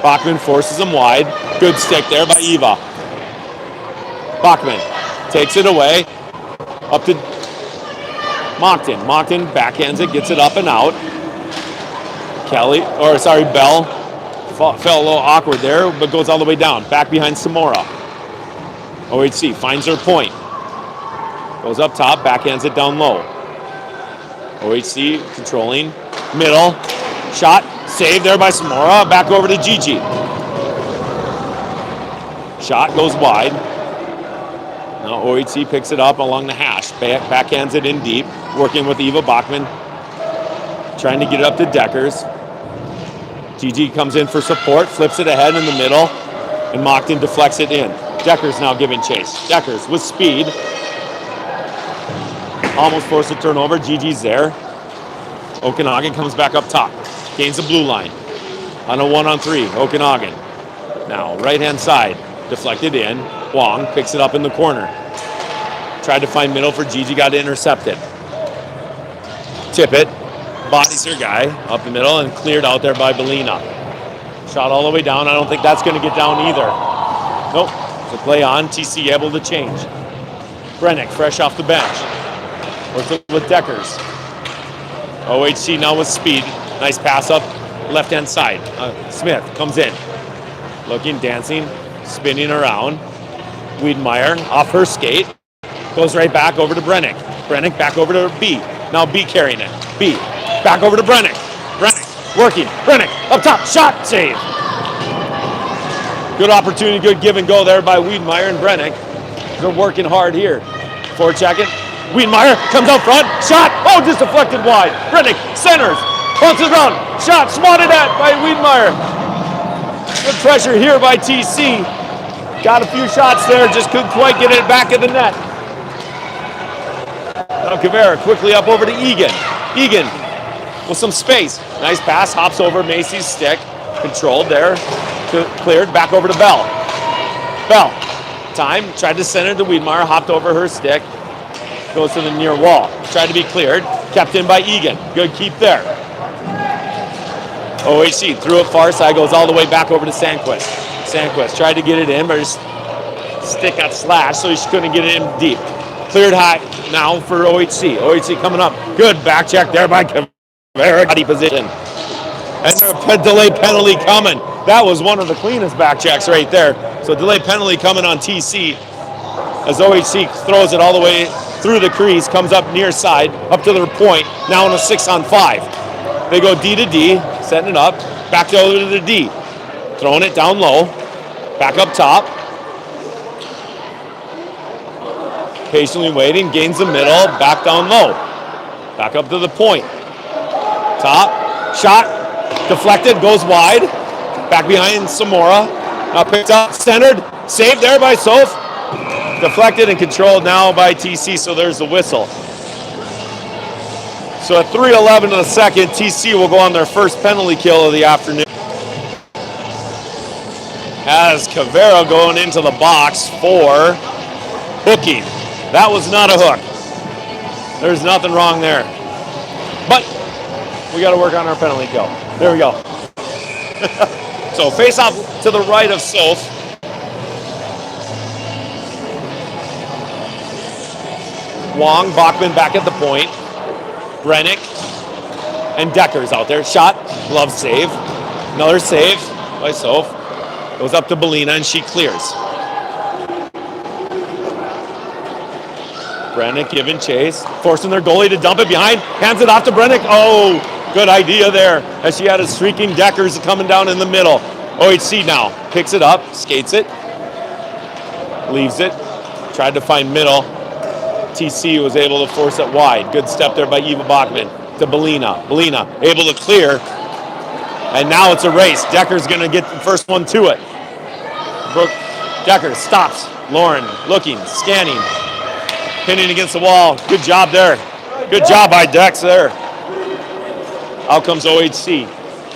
Bachman forces him wide. Good stick there by Eva. Bachman takes it away. Up to Mockton. Mockton backhands it, gets it up and out. Bell fell a little awkward there, but goes all the way down. Back behind Samora. OHC finds her point. Goes up top, backhands it down low. OHC controlling. Middle. Shot. Saved there by Samora. Back over to Gigi. Shot goes wide. Now OHC picks it up along the hash. Backhands it in deep. Working with Eva Bachman. Trying to get it up to Deckers. Gigi comes in for support. Flips it ahead in the middle. And Mockton deflects it in. Deckers now giving chase. Deckers with speed. Almost forced a turnover. Gigi's there. Okanagan comes back up top. Gains the blue line. On a 1-on-3. Okanagan. Now right-hand side. Deflected in. Wong picks it up in the corner. Tried to find middle for Gigi. Got intercepted. Tippett. Bodies her guy up the middle and cleared out there by Belina. Shot all the way down. I don't think that's going to get down either. Nope. So play on. TC able to change. Brennick fresh off the bench. Works with Deckers. OHC now with speed. Nice pass up left-hand side. Smith comes in. Looking, dancing, spinning around. Wiedemeyer off her skate. Goes right back over to Brennick. Brennick back over to B. Now B carrying it. B. Back over to Brennick. Brennick working. Brennick up top. Shot. Save. Good opportunity. Good give and go there by Wiedemeyer and Brennick. They're working hard here. Forechecking. Wiedemeyer comes out front. Shot. Oh, just deflected wide. Brennick centers. Bounces around. Shot. Swatted at by Wiedemeyer. Good pressure here by TC. Got a few shots there. Just couldn't quite get it back in the net. Now Caveira quickly up over to Egan. Egan with some space. Nice pass, hops over Macy's stick. Controlled there, cleared, back over to Bell. Bell, time, tried to send it to Wiedmeyer, hopped over her stick. Goes to the near wall. Tried to be cleared, kept in by Egan. Good keep there. OHC threw it far side, goes all the way back over to Sandquist. Sandquist tried to get it in, but his stick got slashed, so he couldn't get it in deep. Cleared high now for OHC. OHC coming up. Good back check there by Caveira. Body position. And a delay penalty coming. That was one of the cleanest back checks right there. So delay penalty coming on TC as OHC throws it all the way through the crease, comes up near side, up to their point, now in a 6-on-5. They go D to D, setting it up, back over to the D. Throwing it down low, back up top. Patiently waiting, gains the middle, back down low. Back up to the point. Top, shot, deflected, goes wide. Back behind Samora. Now picked up, centered, saved there by Soph. Deflected and controlled now by TC, so there's the whistle. So at 3:11 in the second, TC will go on their first penalty kill of the afternoon. Has Caveira going into the box for hooking. That was not a hook. There's nothing wrong there. But we got to work on our penalty kill. There we go. So face off to the right of Soph. Wong, Bachman back at the point. Brennick and Decker's out there. Shot, glove save. Another save by Soph. Goes up to Belina and she clears. Brennick giving chase, forcing their goalie to dump it behind. Hands it off to Brennick. Oh, good idea there as she had a streaking Deckers coming down in the middle. OHC now picks it up, skates it, leaves it. Tried to find middle. TC was able to force it wide. Good step there by Eva Bachman to Belina. Belina able to clear. And now it's a race. Decker's going to get the first one to it. Brooke Decker stops. Lauren looking, scanning, pinning against the wall. Good job there. Good job by Dex there. Out comes OHC.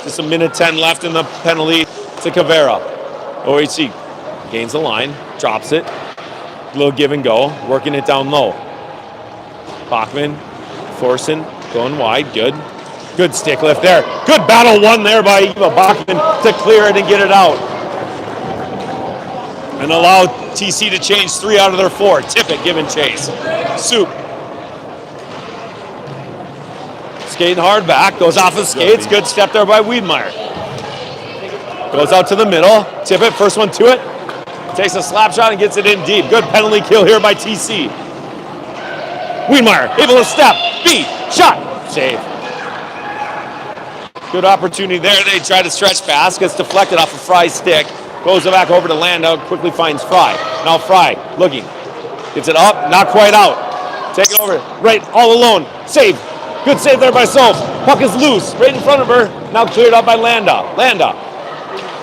Just a minute 10 left in the penalty to Caveira. OHC gains the line, drops it. Little give and go, working it down low. Bachman forcing, going wide, good. Good stick lift there. Good battle won there by Eva Bachman to clear it and get it out. And allow TC to change 3 out of their 4. Tippett giving chase. Soup. Skating hard back, goes off his skates. Good step there by Wiedmeyer. Goes out to the middle. Tippett, first one to it. Takes a slap shot and gets it in deep. Good penalty kill here by TC. Wiedmeyer able to step. Beat. Shot. Save. Good opportunity there. They try to stretch pass. Gets deflected off of Fry's stick. Goes back over to Landau. Quickly finds Fry. Now Fry looking. Gets it up. Not quite out. Take it over. Right. All alone. Save. Good save there by Soph. Puck is loose. Right in front of her. Now cleared up by Landau. Landau.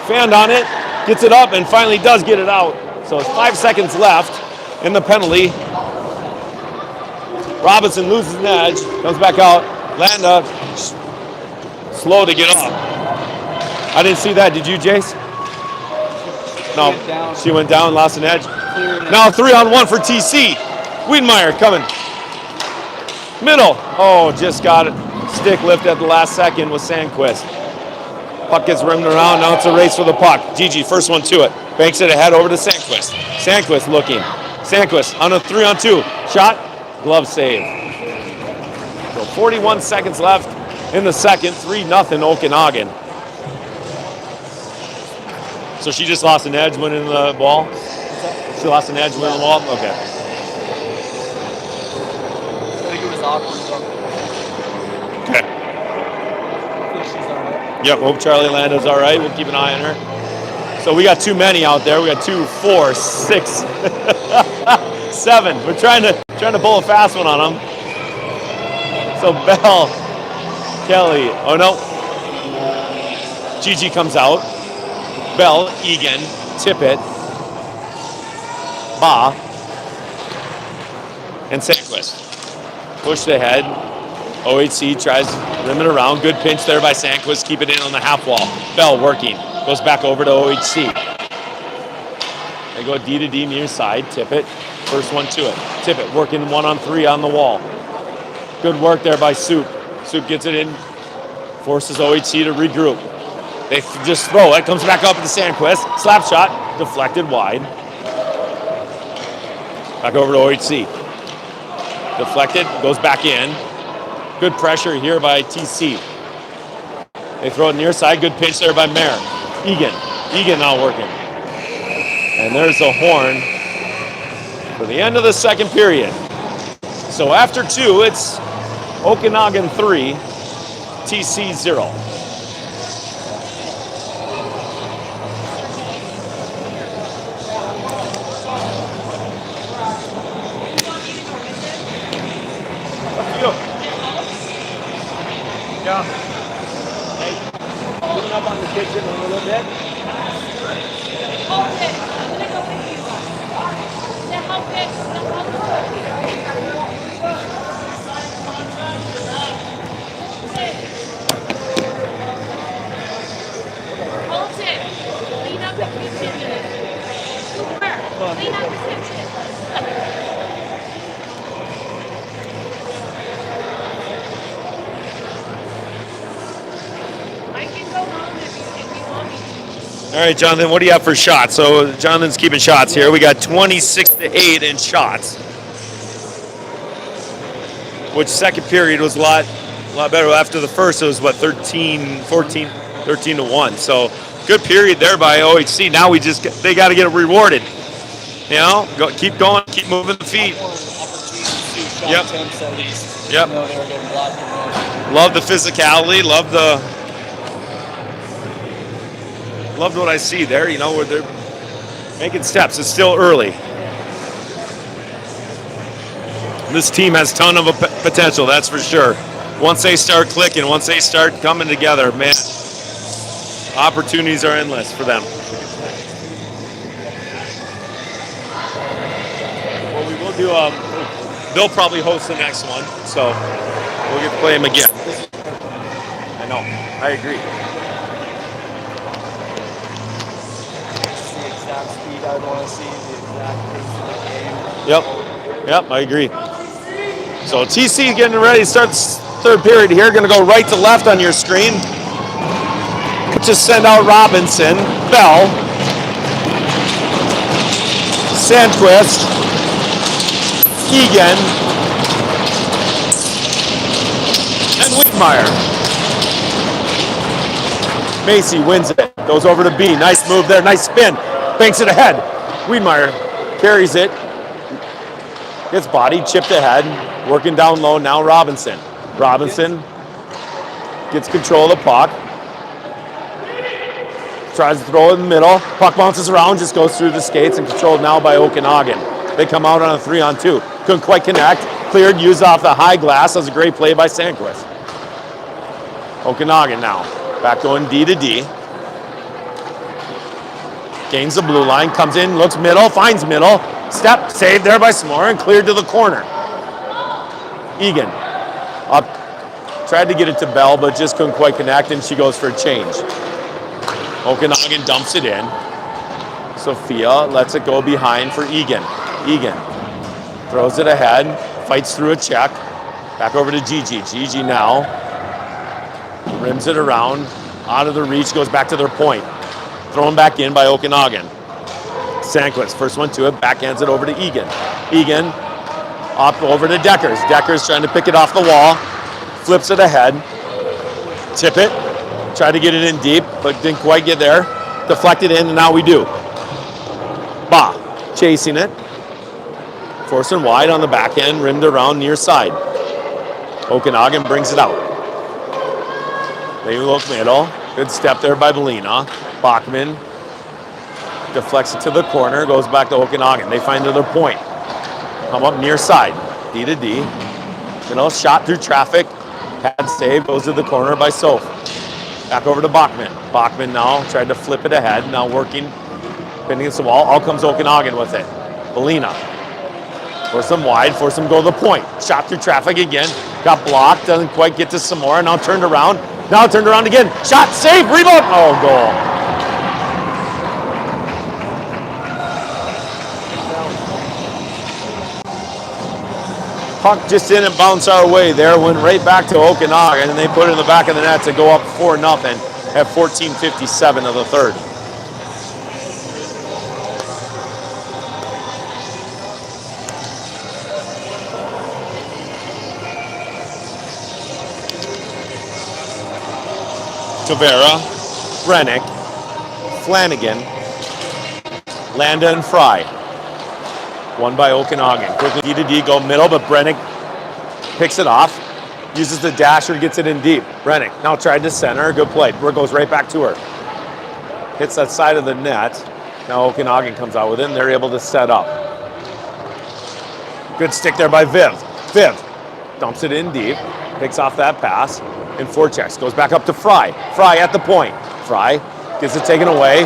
Fanned on it. Gets it up and finally does get it out. So it's 5 seconds left in the penalty. Robinson loses an edge. Comes back out. Landau slow to get off. I didn't see that. Did you, Jace? No. She went down, lost an edge. Now 3-on-1 for TC. Wiedmeyer coming. Middle. Oh, just got it. Stick lift at the last second with Sandquist. Puck gets rimmed around. Now it's a race for the puck. Gigi, first one to it. Banks it ahead over to Sandquist. Sandquist looking. Sandquist on a 3-on-2. Shot. Glove save. So 41 seconds left in the second. 3-0 Okanagan. So she just lost an edge winning the ball? She lost an edge winning the ball? Okay. I think it was awkward. Okay. I think she's all right. Yep, hope Charlie Lando's all right. We'll keep an eye on her. So we got too many out there. We got 2, 4, 6, 7. We're trying to pull a fast one on them. So Bell, Kelly, oh no. Gigi comes out. Bell, Egan, Tippett, Ba, and Sandquist. pushed ahead. OHC tries to rim it around. Good pinch there by Sandquist. Keep it in on the half wall. Bell working. Goes back over to OHC. They go D to D near side. Tip it. First one to it. Tip it. Working 1-on-3 on the wall. Good work there by Soup. Soup gets it in. Forces OHC to regroup. They just throw it. Comes back up to Sandquist. Slap shot. Deflected wide. Back over to OHC. Deflected. Goes back in. Good pressure here by TC. They throw it near side. Good pitch there by Mayer. Egan. Egan now working. And there's a horn for the end of the second period. So after 2, it's Okanagan 3, TC 0. Yeah. Moving up on the kitchen a little bit. Hold it. I'm gonna go with you. Now help it. Hold it. Clean up the kitchen. Clean up the kitchen. I can go home if you want me to. All right, Jonathan, what do you have for shots? So Jonathan's keeping shots here. We got 26-8 in shots, which second period was a lot better. After the first, it was 13 to 1. So good period there by OHC. Now they got to get rewarded. You know, keep going, keep moving the feet. Yep. Yep. Love the physicality. Loved what I see there, you know, where they're making steps. It's still early. This team has a ton of potential, that's for sure. Once they start clicking, once they start coming together, man, opportunities are endless for them. Well, we will do, they'll probably host the next one, so we'll get to play them again. I know, I agree. Speed I want to see, the exact pace of the game. Yep, I agree. So TC getting ready to start third period here. Going to go right to left on your screen. Just send out Robinson, Bell, Sandquist, Egan, and Wiedmeyer. Macy wins it. Goes over to B. Nice move there. Nice spin. Banks it ahead. Wiedmeyer carries it. Gets bodied, chipped ahead. Working down low now Robinson. Robinson gets control of the puck. Tries to throw it in the middle. Puck bounces around, just goes through the skates and controlled now by Okanagan. They come out on a 3-on-2. Couldn't quite connect. Cleared, used off the high glass. That was a great play by Sandquist. Okanagan now. Back going D to D. Gains the blue line, comes in, looks middle, finds middle. Step, saved there by Smore and cleared to the corner. Egan up, tried to get it to Bell, but just couldn't quite connect, and she goes for a change. Okanagan dumps it in. Sophia lets it go behind for Egan. Egan throws it ahead, fights through a check. Back over to Gigi. Gigi now rims it around, out of the reach, goes back to their point. Thrown back in by Okanagan. Sandquist, first one to it, backhands it over to Egan. Egan up over to Deckers. Deckers trying to pick it off the wall, flips it ahead, tip it, tried to get it in deep, but didn't quite get there. Deflected in, and now we do. Ba, chasing it. Forcing wide on the back end, rimmed around near side. Okanagan brings it out. They look middle. Good step there by Belina. Bachman deflects it to the corner, goes back to Okanagan. They find their point. Come up near side. D to D. You know, shot through traffic. Pad save, goes to the corner by Soph. Back over to Bachman. Bachman now tried to flip it ahead. Now working, pinning against the wall. Out comes Okanagan with it. Belina. Force them wide, force them to go to the point. Shot through traffic again. Got blocked, doesn't quite get to Samora. Now turned around. Now turned around again. Shot, save, rebound. Oh, goal. Puck just didn't bounce our way there. Went right back to Okanagan, and they put it in the back of the net to go up 4-0 at 14:57 of the third. Tavera, Brennick, Flanagan, Landa, and Fry. Won by Okanagan. Quickly D to D, go middle, but Brennick picks it off, uses the dasher, gets it in deep. Brennick now tried to center, good play. It goes right back to her. Hits that side of the net. Now Okanagan comes out with it, and they're able to set up. Good stick there by Viv. Viv dumps it in deep, picks off that pass, and forechecks. Goes back up to Fry. Fry at the point. Fry gets it taken away.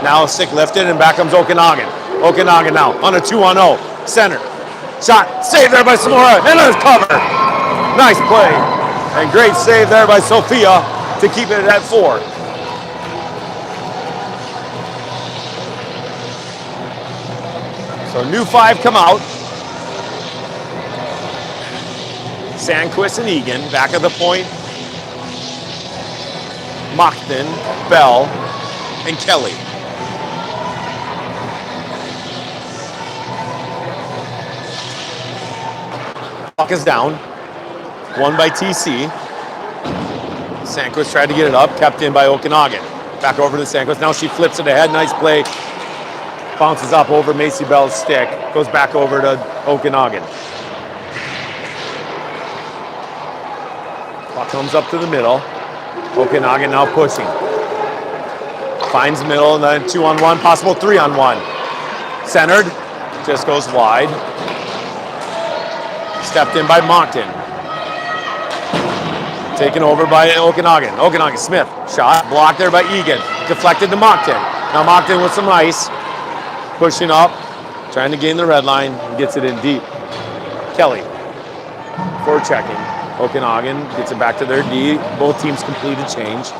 Now a stick lifted, and back comes Okanagan. Okanagan now on a 2-on-0. Center. Shot. Save there by Samora. And there's cover. Nice play. And great save there by Sophia to keep it at 4. So new 5 come out. Sandquist and Egan back at the point. Mockton, Bell, and Kelly. Puck is down. Won by TC. Sandquist tried to get it up, kept in by Okanagan. Back over to Sandquist. Now she flips it ahead. Nice play. Bounces up over Macy Bell's stick. Goes back over to Okanagan. Puck comes up to the middle. Okanagan now pushing. Finds middle, and then 2-on-1, possible 3-on-1. Centered, just goes wide. Stepped in by Moncton. Taken over by Okanagan. Okanagan, Smith, shot, blocked there by Egan. Deflected to Moncton. Now Moncton with some ice. Pushing up, trying to gain the red line, and gets it in deep. Kelly, forechecking. Okanagan gets it back to their D. Both teams complete a change.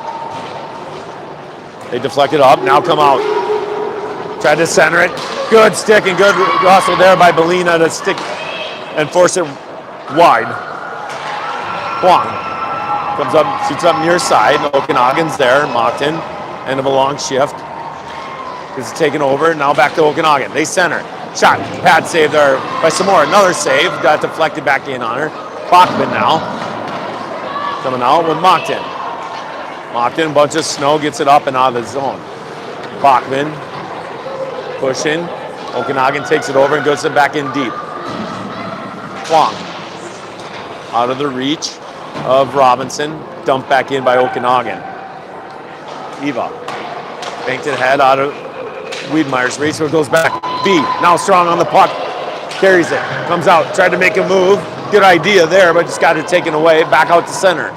They deflect it up, now come out. Tried to center it. Good stick and good hustle there by Belina to stick and force it wide. Huang comes up, shoots up near side. Okanagan's there. Moncton, end of a long shift. Is taken over, now back to Okanagan. They center. Shot, pad save there by Samora. Another save, got deflected back in on her. Bachman now, coming out with Moncton. Moncton, bunch of snow, gets it up and out of the zone. Bachman, pushing. Okanagan takes it over and goes it back in deep. Huang, out of the reach of Robinson, dumped back in by Okanagan. Eva, banked it ahead out of Wiedmeyer's reach, so it goes back. B, now strong on the puck, carries it, comes out, tried to make a move. Good idea there, but just got it taken away. Back out to center.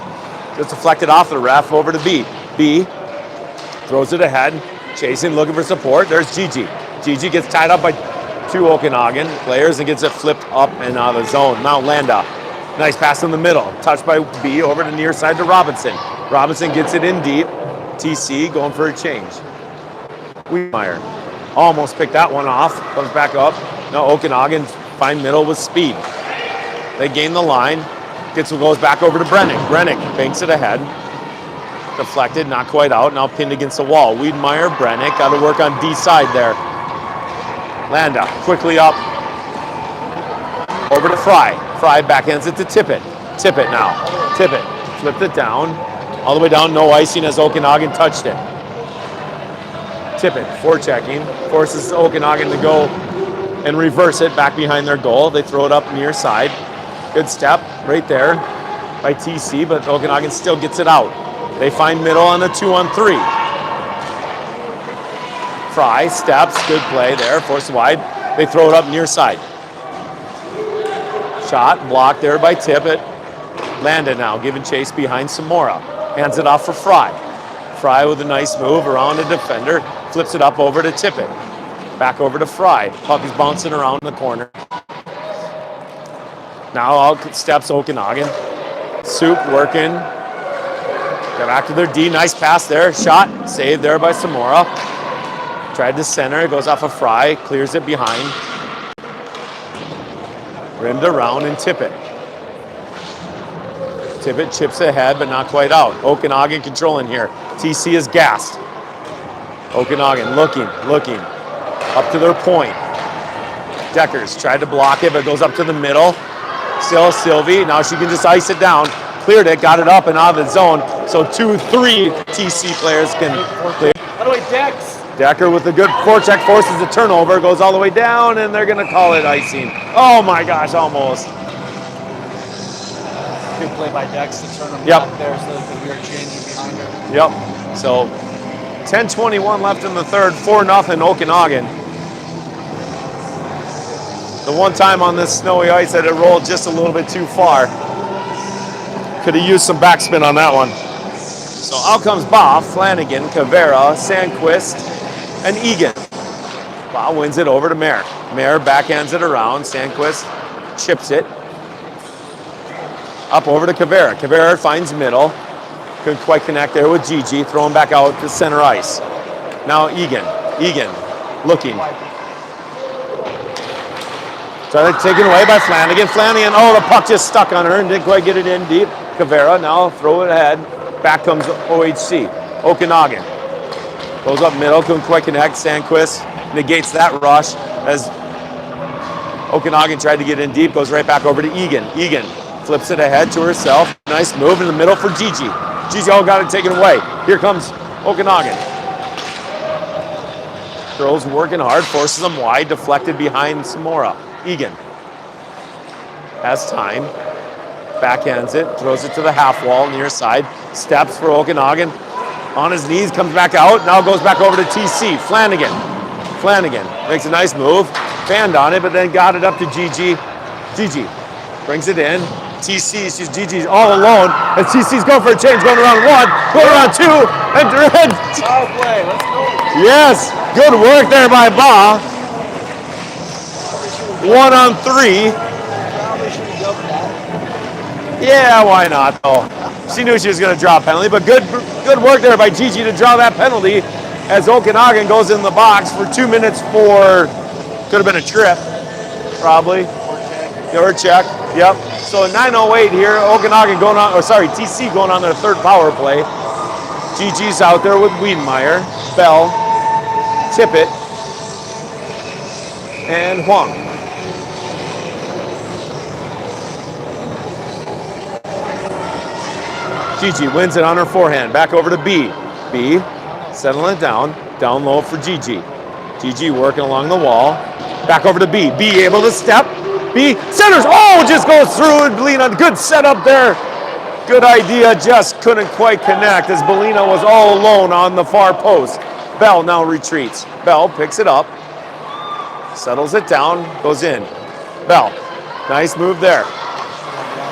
Just deflected off the ref over to B. B throws it ahead. Chasing, looking for support. There's Gigi. Gigi gets tied up by 2 Okanagan players and gets it flipped up and out of the zone. Now Landa. Nice pass in the middle. Touched by B over to near side to Robinson. Robinson gets it in deep. TC going for a change. Wiedmeyer almost picked that one off. Comes back up. Now Okanagan find middle with speed. They gain the line. Goes back over to Brennick. Brennick banks it ahead. Deflected, not quite out. Now pinned against the wall. Wiedmeyer, Brennick, got to work on D side there. Landa quickly up. Over to Fry. Fry backhands it to Tippett. Tippett now. Tippett flipped it down. All the way down, no icing as Okanagan touched it. Tippett forechecking. Forces Okanagan to go and reverse it back behind their goal. They throw it up near side. Good step right there by TC, but Okanagan still gets it out. They find middle on a 2-on-3. Fry steps, good play there, force wide. They throw it up near side. Shot blocked there by Tippett. Landed now, giving chase behind Samora. Hands it off for Fry. Fry with a nice move around a defender, flips it up over to Tippett. Back over to Fry. Puck is bouncing around the corner. Now out steps Okanagan. Soup working. Got back to their D. Nice pass there. Shot. Saved there by Samora. Tried to center. Goes off a Fry. Clears it behind. Rimmed around and Tippett. Tippett chips ahead, but not quite out. Okanagan controlling here. TC is gassed. Okanagan looking. Up to their point. Deckers tried to block it, but goes up to the middle. Still Sylvie. Now she can just ice it down. Cleared it, got it up and out of the zone. So 2-3 TC players can clear. By the way, Dex. Decker with a good forecheck forces the turnover, goes all the way down, and they're going to call it icing. Oh my gosh, almost. Good play by Dex to turn him Yep. back there so that we are changing behind her. Yep. So 10:21 left in the third, 4-0 Okanagan. The one time on this snowy ice that it rolled just a little bit too far. Could have used some backspin on that one. So out comes Ba, Flanagan, Cavera, Sandquist, and Egan. Ba wins it over to Mayer. Mayer backhands it around. Sandquist chips it. Up over to Cavera. Cavera finds middle. Couldn't quite connect there with Gigi. Throwing back out to center ice. Now Egan. Egan looking. Tried to take it away by Flanagan. Flanagan, oh, the puck just stuck on her and didn't quite get it in deep. Cavera now throw it ahead. Back comes OHC. Okanagan. Goes up middle, couldn't quite connect. Sandquist negates that rush as Okanagan tried to get in deep. Goes right back over to Egan. Egan flips it ahead to herself. Nice move in the middle for Gigi. Gigi all got it taken away. Here comes Okanagan. Girls working hard, forces them wide, deflected behind Samora. Egan has time. Backhands it, throws it to the half wall near side. Steps for Okanagan. On his knees, comes back out. Now goes back over to TC. Flanagan. Flanagan makes a nice move. Fanned on it, but then got it up to Gigi. Gigi brings it in. TC, Gigi's all alone. And TC's going for a change, going around one, going around two, and Power play, let's go. yes, good work there by Ba. 1-on-3. Probably should have dubbed that. Yeah, why not though? She knew she was going to draw a penalty, but good work there by Gigi to draw that penalty as Okanagan goes in the box for 2 minutes for, could have been a trip, probably. Or check, yep. So 9:08 here, Okanagan going on, TC going on their third power play. Gigi's out there with Wiedemeyer, Bell, Tippett, and Huang. Gigi wins it on her forehand. Back over to B. B settling it down low for Gigi. Gigi working along the wall. Back over to B. B able to step. B centers. Oh, just goes through and Belina. Good setup there. Good idea. Just couldn't quite connect as Belina was all alone on the far post. Bell now retreats. Bell picks it up. Settles it down. Goes in. Bell. Nice move there.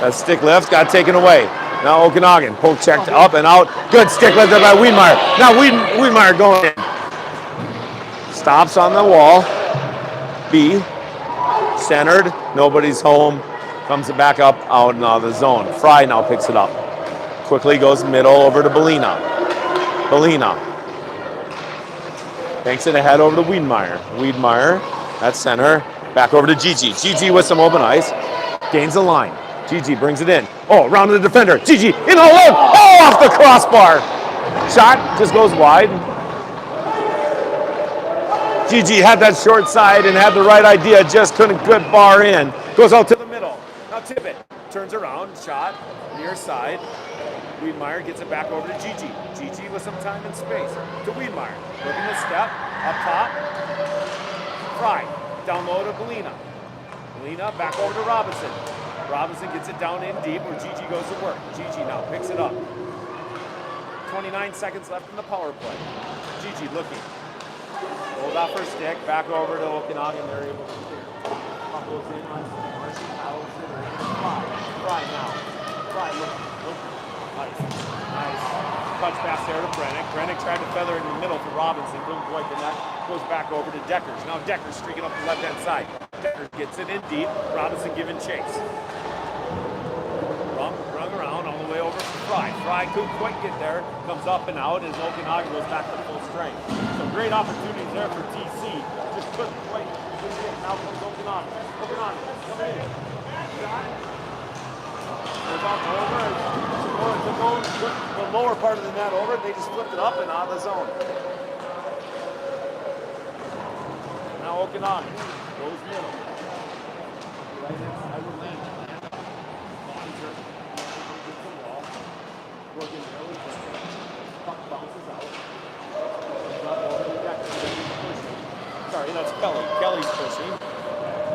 That stick lift got taken away. Now Okanagan, poke checked up and out. Good stick lift there by Wiedemeyer. Now Wiedemeyer going in. Stops on the wall. B, centered, nobody's home. Comes it back up out and out of the zone. Fry now picks it up. Quickly goes middle over to Belina. Belina. Banks it ahead over to Wiedemeyer. Wiedemeyer, that's center. Back over to Gigi. Gigi with some open ice. Gains the line. Gigi brings it in. Oh, around to the defender. Gigi in alone. Oh, off the crossbar. Shot just goes wide. Gigi had that short side and had the right idea, just couldn't good bar in. Goes out to the middle. Now Tippett turns around, shot, near side. Wiedemeyer gets it back over to Gigi. Gigi with some time and space to Wiedemeyer. Looking to step, up top. Fry, down low to Belina. Belina back over to Robinson. Robinson gets it down in deep where Gigi goes to work. Gigi now picks it up. 29 seconds left in the power play. Gigi looking. Hold off her stick, back over to Okanagan. They're able to clear. Puck goes in on Marcy Powell's Fry now. Fry looking. Nice. Touch pass there to Brennick. Brennick tried to feather it in the middle for Robinson. Couldn't quite connect. Goes back over to Deckers. Now Deckers streaking up the left-hand side. Deckers gets it in deep. Robinson giving chase. over to Fry. Fry couldn't quite get there. Comes up and out as Okanagan goes back to full strength. So great opportunities there for TC. Just couldn't quite get it. Now comes Okanagan. Okanagan coming in. Shot. Goes off over. Took the lower part of the net over. They just flipped it up and out of the zone. Now Okanagan goes middle. Right inside the lane. Bodies are against the wall. Working early. Puck bounces out. Comes up over the deck. Sorry, that's Kelly. Kelly's pushing.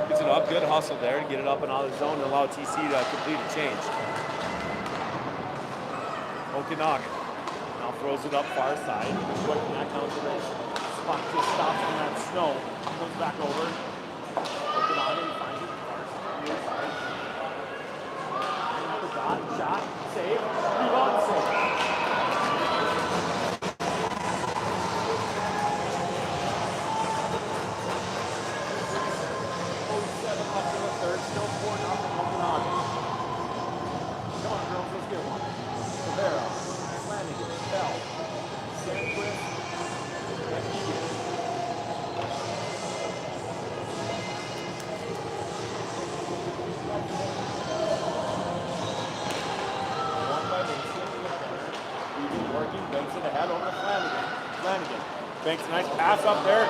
Gets it up. Good hustle there to get it up and out of the zone and allow TC to complete a change. Okanagan now throws it up far side. Quick connect down to the race. Puck just stops in that snow. Comes back over. Okanagan finds it far near side. Another dot, shot, save, rebound, save. 47 left in the third, still 4-0 Okanagan. Come on, girls, let's get one. Rivera, Flanagan, Bell, Sandquist, and Egan. One by Mason in the corner. Egan working, banks it ahead over to Flanagan. Flanagan banks a nice pass up there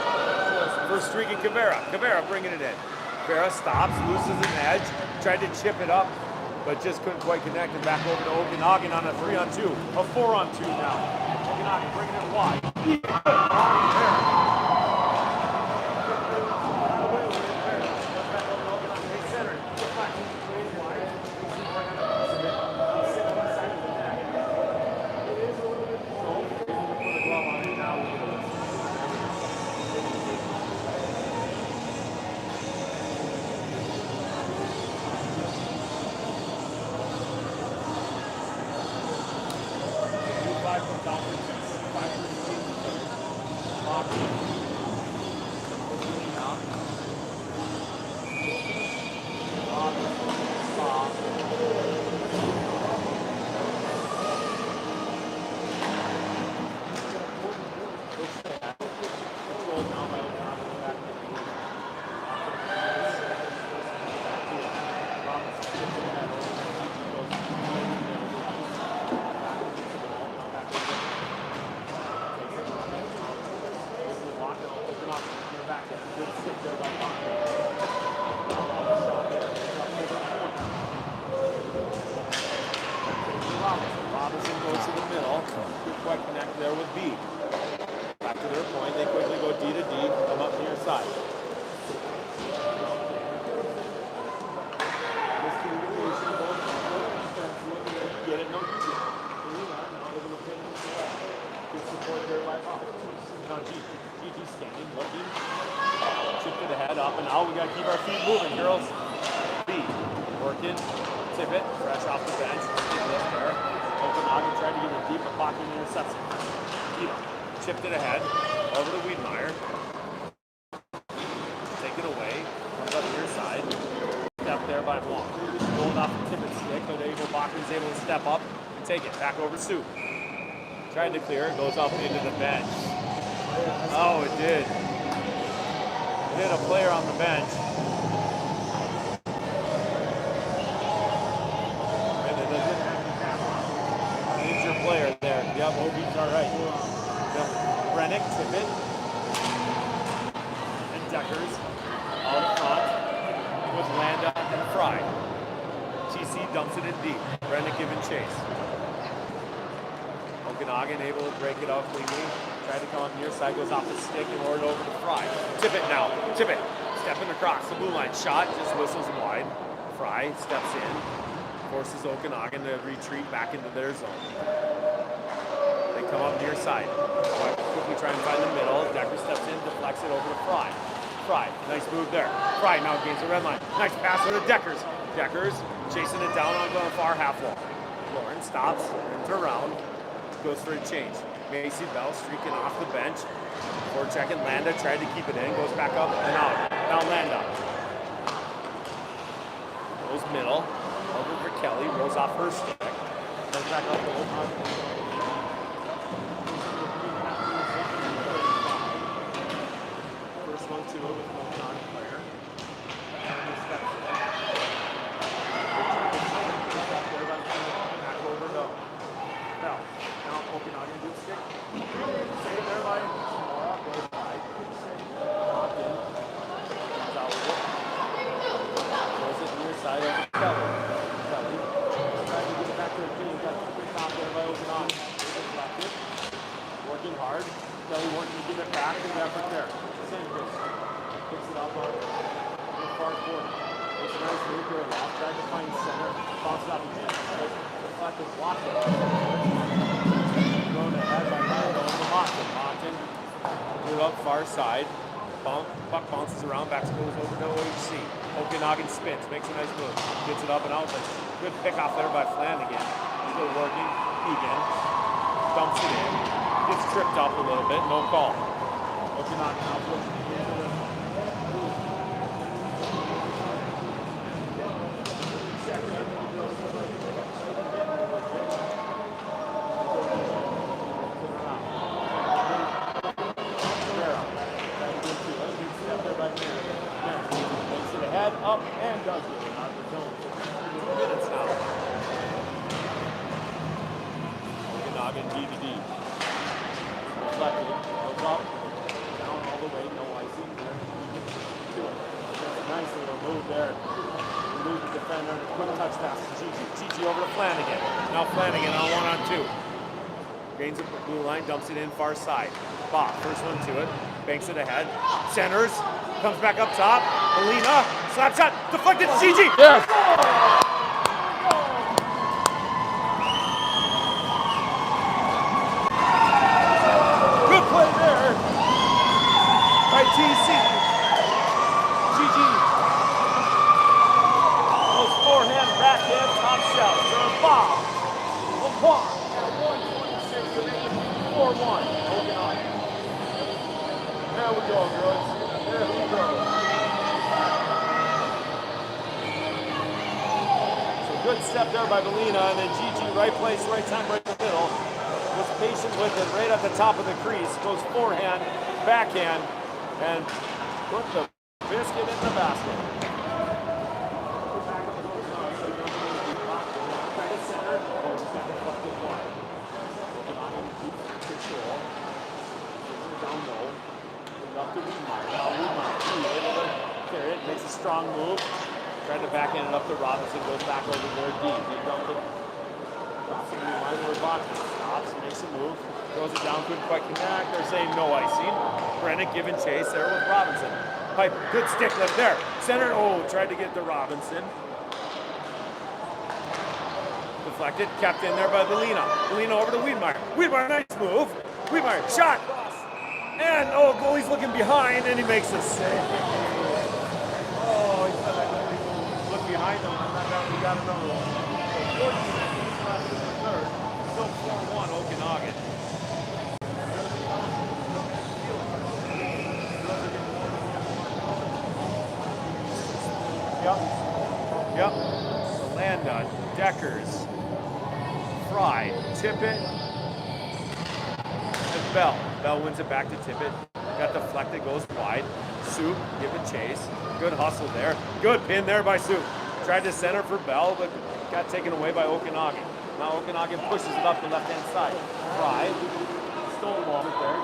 for streaking Kavera. Kavera bringing it in. Kavera stops, loses an edge, tried to chip it up, but just couldn't quite connect, and back over to Okanagan on a 3-on-2, a 4-on-2 now. Okanagan bringing it wide. Robinson goes to the middle. Good quick connect there with B. Back to their point. They quickly go D to D. Come up near side. Get it, no D. Good support there by Pop. Now GT standing, looking. Chipped it ahead, up and out. We got to keep our feet moving, girls. B. Working. Tippett, fresh off the bench. Lift there. Okanagan tried to get it deep, but Bachman intercepts it. Chipped it ahead, over to Wiedmeyer. Taken away, comes up near side. Step there by Blanc. Rolled off the Tippett's stick, but Bachman's able to step up and take it. Back over Sue. Tried to clear it, goes up into the bench. Oh, it did. It hit a player on the bench. Player there. Yep, OB's all right. Yep. Brennick, Tippett, and Deckers out front with Landa and Fry. TC dumps it in deep. Brennick giving chase. Okanagan able to break it out cleanly. Tried to come up near side, goes off the stick and over to Fry. Tippett now. Tippett stepping across the blue line. Shot, just whistles wide. Fry steps in. Forces Okanagan to retreat back into their zone. They come up near side. Quickly try and find the middle. Decker steps in, deflects it over to Fry. Fry, nice move there. Fry now gains the red line. Nice pass over to Deckers. Deckers chasing it down on the far half wall. Lauren stops, turns around, goes for a change. Macy Bell streaking off the bench. Before checking, Landa tried to keep it in, goes back up and out. Now Landa. Goes middle. Over for Kelly, rolls off her stick. Goes back up to Okanagan. First one to it with an Okanagan player. And he steps in. Back over to Bell. Now Okanagan do stick. Save there by Mora. Goes by. Locked in. Comes out with it. Goes it near side of Kelly. Kelly. Trying to get it back to the team. Got a quick knock there by Okanagan. Deflected. Working hard. Kelly working to give it back. Good effort there. Same goes. Picks it up on the far corner. It's a nice move here. Lock. Tried to find center. Bounces off again. Deflected. Blocked it. Thrown ahead by Ryan over Monton. Monton. Move up far side. Puck bounces around. Back goes over to OHC. Okanagan spins. Makes a nice move. Gets it up and out. Good pick off there by Flanagan. Still working. Egan. Dumps it in. Gets tripped up a little bit. No call. Okanagan out looking again. Up and does it. Not the zone. 2 minutes now. Okanagan DVD. Reflected. Goes up. Down all the way. No icing there. Do it. That's a nice little move there. Remove the defender. Quick touch pass to Gigi. Gigi over to Flanagan. Now Flanagan on 1-on-2. Gains the blue line. Dumps it in far side. Bob. First one to it. Banks it ahead. Centers. Comes back up top. Alina. Slap shot. Deflected. Gigi. Yes. Good play there by TC. Gigi. Goes forehand, backhand, top shelf. For Bob. Lamar. 1:26 to make it 4-1. Okanagan. There we go, girls. There we go. So good step there by Belina, and then Gigi, right place, right time, right in the middle. Was patient with it right at the top of the crease. Goes forehand, backhand, and put the biscuit in the basket. Down low. Up to Wiedemeyer. Now Wiedemeyer able to carry it, makes a strong move. Tried to backhand it up to Robinson, goes back over there deep. He dumped it. Wiedemeyer over box. Stops, makes a move. Throws it down, couldn't quite connect. They're saying no icing. Brennan giving chase there with Robinson. Piper, good stick lift there. Center, tried to get to Robinson. Deflected, kept in there by Belina. Belina over to Wiedemeyer. Wiedemeyer, nice move. Wiedemeyer, shot. And, goalie's looking behind, and he makes a save. Oh, he said that look behind him, and we got another one. So 14 seconds left in the third. Still 4-1, Okanagan. Yep. Solanda, Deckers, Fry, Tippett, and Bell. Bell wins it back to Tippett. Got deflected, goes wide. Soup, giving chase. Good hustle there. Good pin there by Soup. Tried to center for Bell, but got taken away by Okanagan. Now Okanagan pushes it up the left-hand side. Fry. Stole the moment there.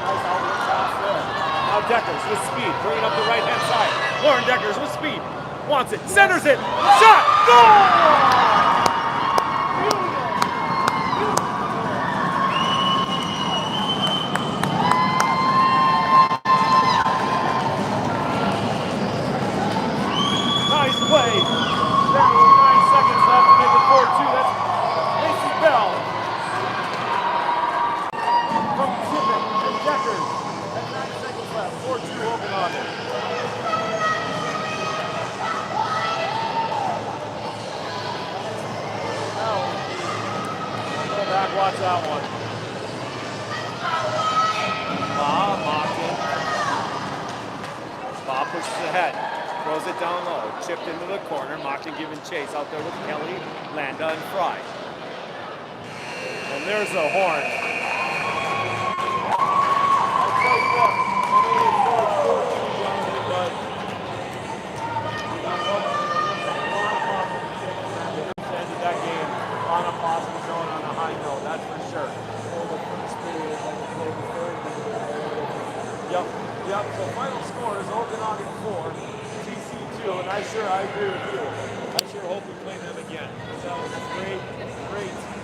Nice outlet pass there. Now Deckers with speed, bringing up the right-hand side. Lauren Deckers with speed. Wants it, centers it, shot, goal! Nice play. There was 9 seconds left to make it 4-2. That's Macy Bell from Tippett and Deckers. That's 9 seconds left. 4-2 Okanagan. Back, watch that one. Bob mocked it. Bob pushes ahead. Throws it down low. Chipped into the corner. Mockton giving chase out there with Kelly, Landa, and Fry. And there's the horn. I'll tell you what, I know it's scored 14, Johnny, but you know what? A lot of positive ended that game on a positive note, on a high note, that's for sure. Yep. So final score is Okanagan 4, TC 2, and I agree with you. I sure hope we play them again. That was a great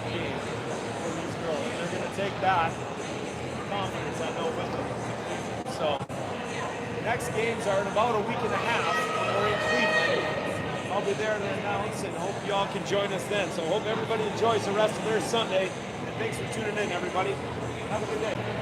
game for these girls. And they're going to take that confidence I know with them. So next games are in about a week and a half when we're in Cleveland. I'll be there to announce and hope you all can join us then. So hope everybody enjoys the rest of their Sunday. And thanks for tuning in, everybody. Have a good day.